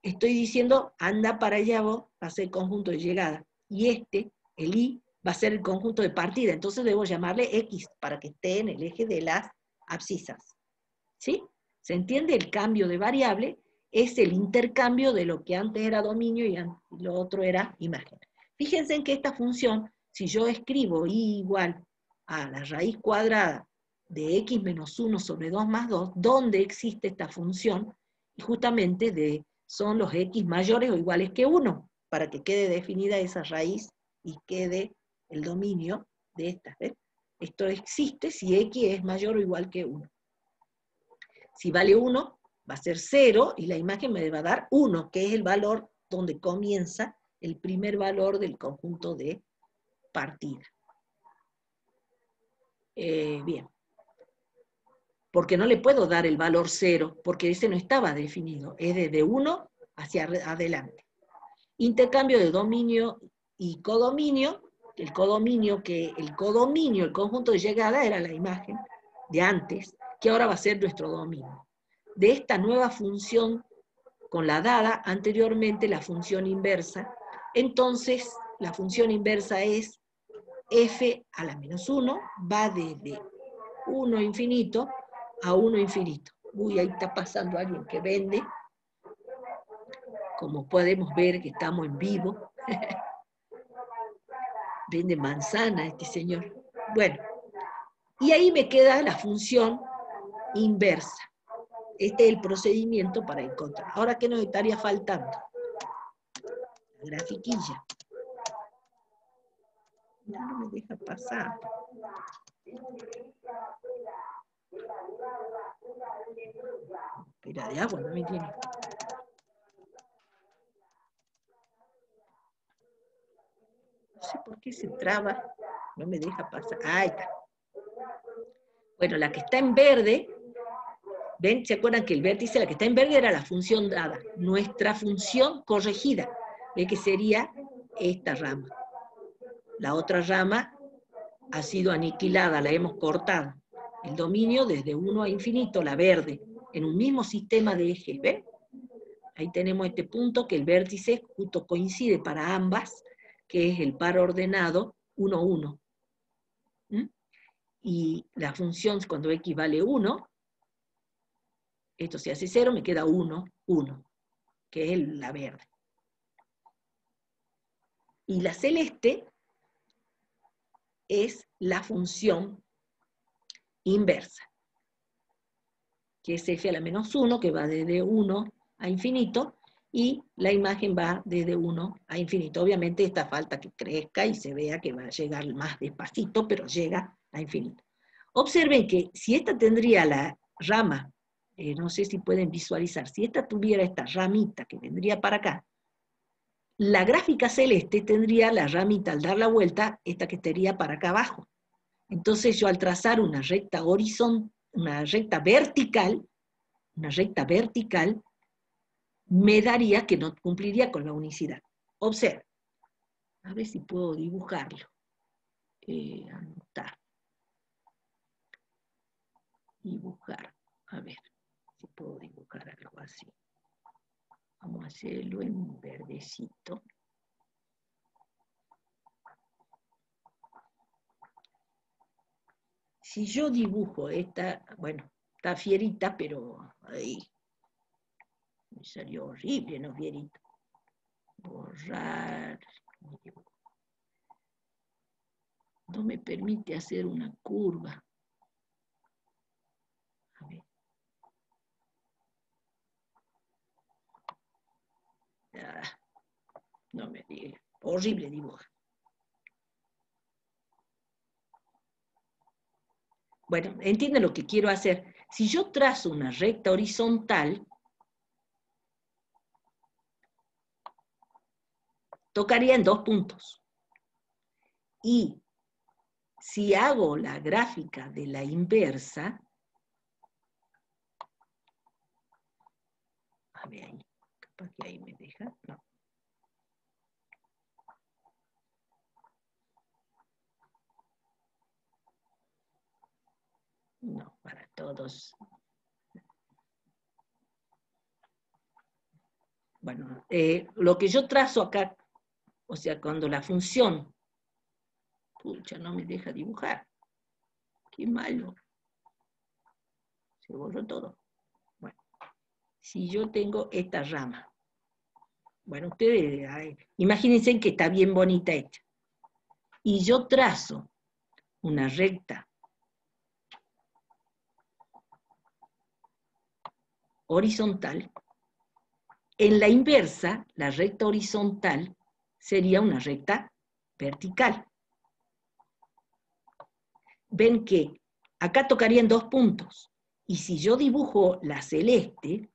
estoy diciendo, anda para allá vos, va a ser el conjunto de llegada. Y el y, va a ser el conjunto de partida. Entonces debo llamarle x, para que esté en el eje de las abscisas. ¿Sí? ¿Se entiende? El cambio de variable es el intercambio de lo que antes era dominio y lo otro era imagen. Fíjense en que esta función, si yo escribo y igual a la raíz cuadrada de x menos 1 sobre 2 más 2, ¿dónde existe esta función? Y justamente son los x mayores o iguales que 1, para que quede definida esa raíz y quede el dominio de estas. ¿Ves? Esto existe si x es mayor o igual que 1. Si vale 1, va a ser 0, y la imagen me va a dar 1, que es el valor donde comienza el primer valor del conjunto de partida. Bien. Porque no le puedo dar el valor 0, porque ese no estaba definido, es desde 1 hacia adelante. Intercambio de dominio y codominio. El conjunto de llegada era la imagen de antes, que ahora va a ser nuestro dominio. De esta nueva función, con la dada anteriormente la función inversa, entonces la función inversa es f a la menos 1, va desde 1 infinito a 1 infinito. Uy, ahí está pasando alguien que vende. Como podemos ver que estamos en vivo. Vende manzana este señor. Bueno, y ahí me queda la función inversa. Este es el procedimiento para encontrar. Ahora, ¿qué nos estaría faltando? La grafiquilla. No me deja pasar. Pera de agua, no me tiene. No sé por qué se traba. No me deja pasar. Ahí está. Bueno, la que está en verde, ¿ven? ¿Se acuerdan que el vértice, la que está en verde era la función dada? Nuestra función corregida, ¿ve? Que sería esta rama. La otra rama ha sido aniquilada, la hemos cortado. El dominio desde 1 a infinito, la verde, en un mismo sistema de ejes, ¿ven? Ahí tenemos este punto que el vértice justo coincide para ambas, que es el par ordenado 1, 1. Y la función, cuando x vale 1, esto se hace 0, me queda 1, 1, que es la verde. Y la celeste es la función inversa, que es f a la menos 1, que va desde 1 a infinito, y la imagen va desde 1 a infinito. Obviamente esta falta que crezca y se vea que va a llegar más despacito, pero llega a infinito. Observen que si esta tendría la rama, no sé si pueden visualizar, si esta tuviera esta ramita que vendría para acá, la gráfica celeste tendría la ramita al dar la vuelta, esta que estaría para acá abajo. Entonces yo al trazar una recta horizontal, una recta vertical, me daría que no cumpliría con la unicidad. Observen. A ver si puedo dibujarlo. Anotar. Dibujar. A ver si puedo dibujar algo así. Vamos a hacerlo en verdecito. Si yo dibujo esta, bueno, está fierita, pero ahí me salió horrible, ¿no, fierita? Borrar. No me permite hacer una curva. A ver. No me diga. Horrible dibujo. Bueno, entienden lo que quiero hacer. Si yo trazo una recta horizontal, tocaría en 2 puntos. Y si hago la gráfica de la inversa, a ver ahí, capaz que ahí me deja, no. No, para todos. Bueno, lo que yo trazo acá, o sea, cuando la función, pucha, no me deja dibujar. Qué malo. Se borró todo. Bueno, si yo tengo esta rama, bueno, ustedes imagínense que está bien bonita hecha. Y yo trazo una recta horizontal. En la inversa, la recta horizontal sería una recta vertical. Ven que acá tocarían 2 puntos. Y si yo dibujo la celeste,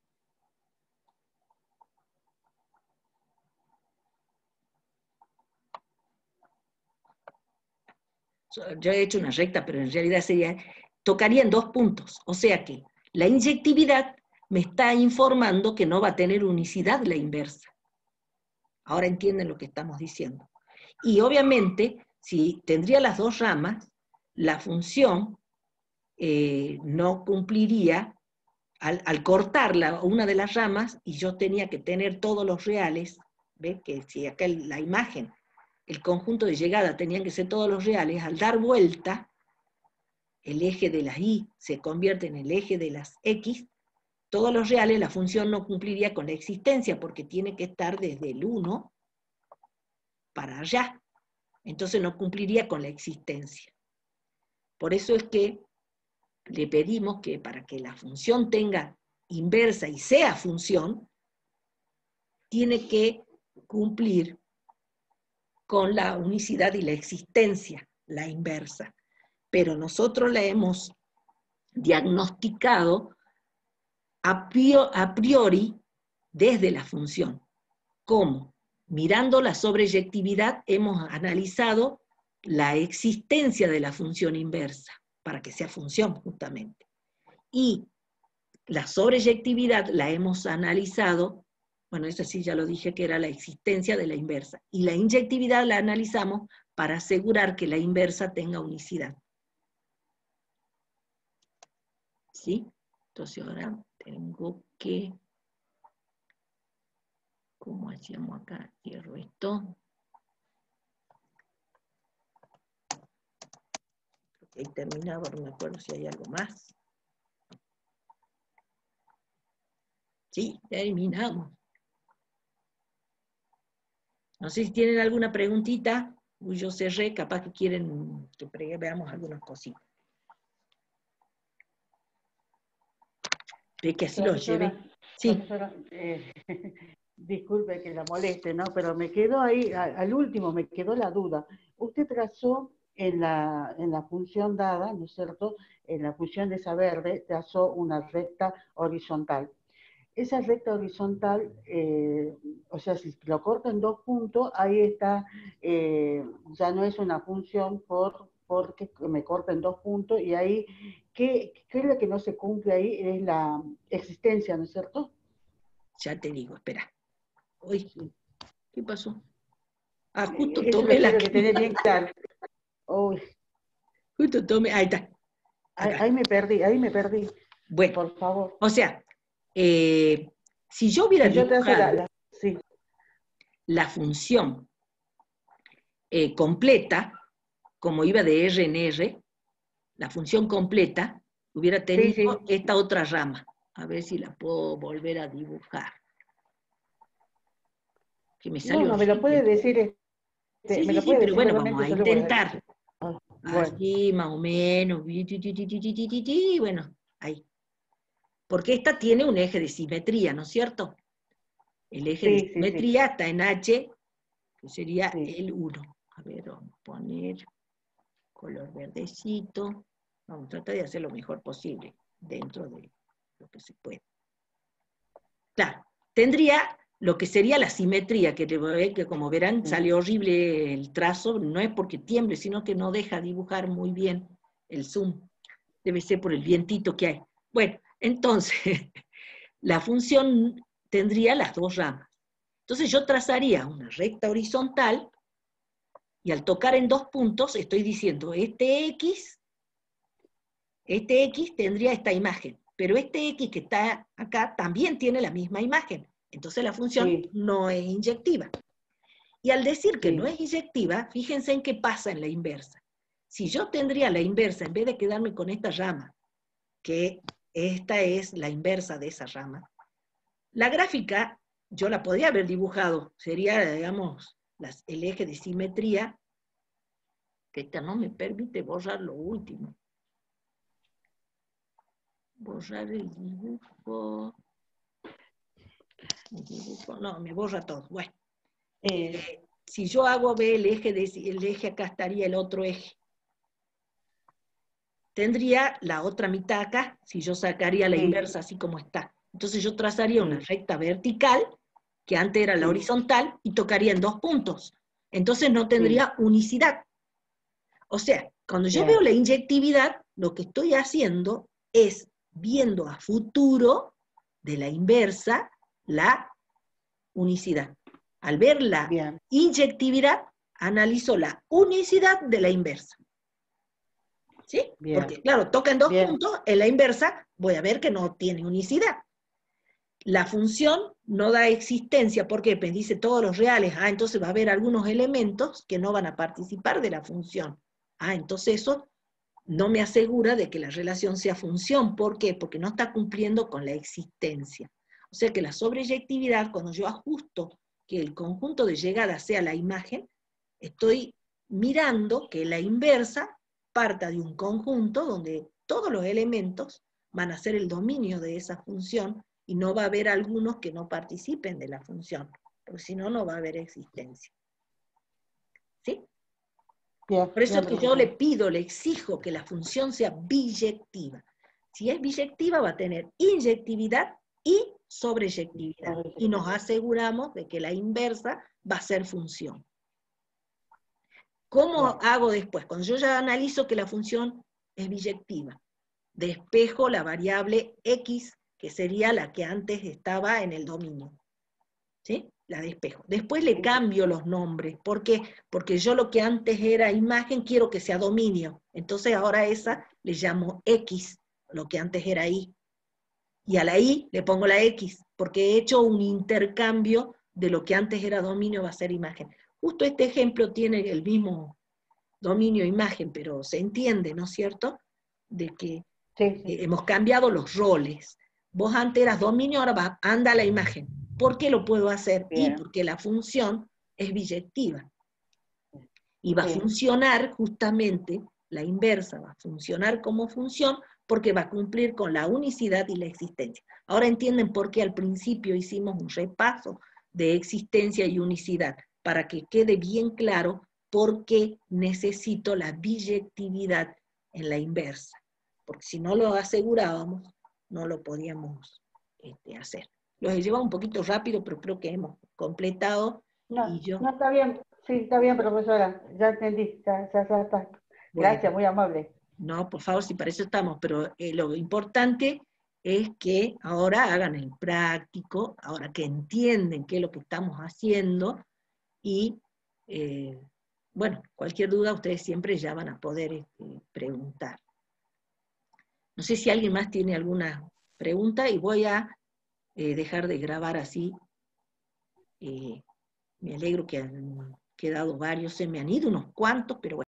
yo he hecho una recta, pero en realidad tocarían 2 puntos. O sea que la inyectividad me está informando que no va a tener unicidad la inversa. Ahora entienden lo que estamos diciendo. Y obviamente, si tendría las 2 ramas, la función no cumpliría al cortar una de las ramas, y yo tenía que tener todos los reales, ¿ves? Que si acá la imagen, el conjunto de llegada tenían que ser todos los reales, al dar vuelta, el eje de las y se convierte en el eje de las x, todos los reales, la función no cumpliría con la existencia, porque tiene que estar desde el 1 para allá. Entonces no cumpliría con la existencia. Por eso es que le pedimos que para que la función tenga inversa y sea función, tiene que cumplir con la unicidad y la existencia, la inversa. Pero nosotros la hemos diagnosticado a priori desde la función. ¿Cómo? Mirando la sobreyectividad hemos analizado la existencia de la función inversa, para que sea función justamente. Y la sobreyectividad la hemos analizado, bueno, eso sí ya lo dije que era la existencia de la inversa, y la inyectividad la analizamos para asegurar que la inversa tenga unicidad. ¿Sí? Entonces ahora tengo que, ¿cómo hacíamos acá? Cierro esto. Creo que ahí terminaba, no me acuerdo si hay algo más. Sí, terminamos. No sé si tienen alguna preguntita. Yo cerré, capaz que quieren que veamos algunas cositas. Ve que así lo llevé. Sí. Profesora, disculpe que la moleste, ¿no? Pero me quedó ahí, al último me quedó la duda. Usted trazó en la función dada, ¿no es cierto? En la función de esa verde, trazó una recta horizontal. Esa recta horizontal, o sea, si lo corto en 2 puntos, ahí está, ya no es una función porque me corta en 2 puntos, y ahí, ¿qué es lo que no se cumple ahí? Es la existencia, ¿no es cierto? Ya te digo, espera. Uy, ¿qué pasó? Ah, justo Eso tomé lo la quiero que tener bien claro. Uy, justo tomé, ahí está. Acá. ahí me perdí, Bueno, por favor. o sea, si yo hubiera Si yo trazo dibujado sí, la función completa, como iba de R en R, la función completa, hubiera tenido sí. esta otra rama. A ver si la puedo volver a dibujar. Que me salió no, me lo puede horrible. decir, Sí, me sí, lo sí, puede pero decir bueno, vamos nuevamente, a yo lo voy a ver. intentar. Bueno, Así, más o menos. Bueno, ahí. Porque esta tiene un eje de simetría, ¿no es cierto? El eje de sí. simetría está en H, que sería Sí. el 1. A ver, vamos a poner color verdecito. Vamos a tratar de hacer lo mejor posible dentro de lo que se puede. Claro, tendría lo que sería la simetría, que como verán sale horrible el trazo, no es porque tiemble, sino que no deja dibujar muy bien el zoom. Debe ser por el vientito que hay. Bueno, entonces, la función tendría las 2 ramas. Entonces yo trazaría una recta horizontal, y al tocar en 2 puntos estoy diciendo, este X tendría esta imagen, pero este X que está acá también tiene la misma imagen. Entonces la función no es inyectiva. Y al decir que no es inyectiva, fíjense en qué pasa en la inversa. Si yo tendría la inversa, en vez de quedarme con esta rama, que esta es la inversa de esa rama, la gráfica yo la podría haber dibujado, sería, digamos, el eje de simetría, que esta no me permite borrar lo último. Borrar el dibujo. No, me borra todo. Bueno, si yo hago B, el eje acá estaría el otro eje. Tendría la otra mitad acá, si yo sacaría la inversa así como está. Entonces yo trazaría una recta vertical, que antes era la horizontal, y tocaría en 2 puntos. Entonces no tendría unicidad. O sea, cuando yo veo la inyectividad, lo que estoy haciendo es viendo a futuro de la inversa la unicidad. Al ver la inyectividad, analizo la unicidad de la inversa. ¿Sí? Porque, claro, toca en 2 puntos, en la inversa voy a ver que no tiene unicidad. La función no da existencia, porque me dice todos los reales, entonces va a haber algunos elementos que no van a participar de la función. Entonces eso no me asegura de que la relación sea función. ¿Por qué? Porque no está cumpliendo con la existencia. O sea que la sobreyectividad, cuando yo ajusto que el conjunto de llegada sea la imagen, estoy mirando que la inversa parta de un conjunto donde todos los elementos van a ser el dominio de esa función, y no va a haber algunos que no participen de la función, porque si no, no va a haber existencia. ¿Sí? Bien, Por eso bien, es que yo profesora. le pido, le exijo que la función sea biyectiva. Si es biyectiva va a tener inyectividad y sobreyectividad. Y nos aseguramos de que la inversa va a ser función. ¿Cómo hago después? Cuando yo ya analizo que la función es biyectiva, despejo la variable x, que sería la que antes estaba en el dominio. ¿Sí? La despejo. Después le cambio los nombres. ¿Por qué? Porque yo lo que antes era imagen quiero que sea dominio. Entonces ahora esa le llamo x, lo que antes era y. Y a la y le pongo la x, porque he hecho un intercambio de lo que antes era dominio va a ser imagen. Justo este ejemplo tiene el mismo dominio imagen, pero se entiende, ¿no es cierto? De que Sí, sí. hemos cambiado los roles. Vos antes eras dominio, ahora anda la imagen. ¿Por qué lo puedo hacer? Y Bien. porque la función es biyectiva. Y va a Sí. funcionar justamente, la inversa va a funcionar como función porque va a cumplir con la unicidad y la existencia. Ahora entienden por qué al principio hicimos un repaso de existencia y unicidad, para que quede bien claro por qué necesito la biyectividad en la inversa. Porque si no lo asegurábamos, no lo podíamos hacer. Los he llevado un poquito rápido, pero creo que hemos completado. Y No, yo, no está bien. Sí, está bien, profesora. Ya entendí. Ya está. Gracias, bueno, muy amable. no, por favor, si para eso estamos, pero lo importante es que ahora hagan el práctico, ahora que entienden qué es lo que estamos haciendo, y bueno, cualquier duda ustedes siempre ya van a poder preguntar. No sé si alguien más tiene alguna pregunta, y voy a dejar de grabar así. Me alegro que han quedado varios, se me han ido unos cuantos, pero bueno.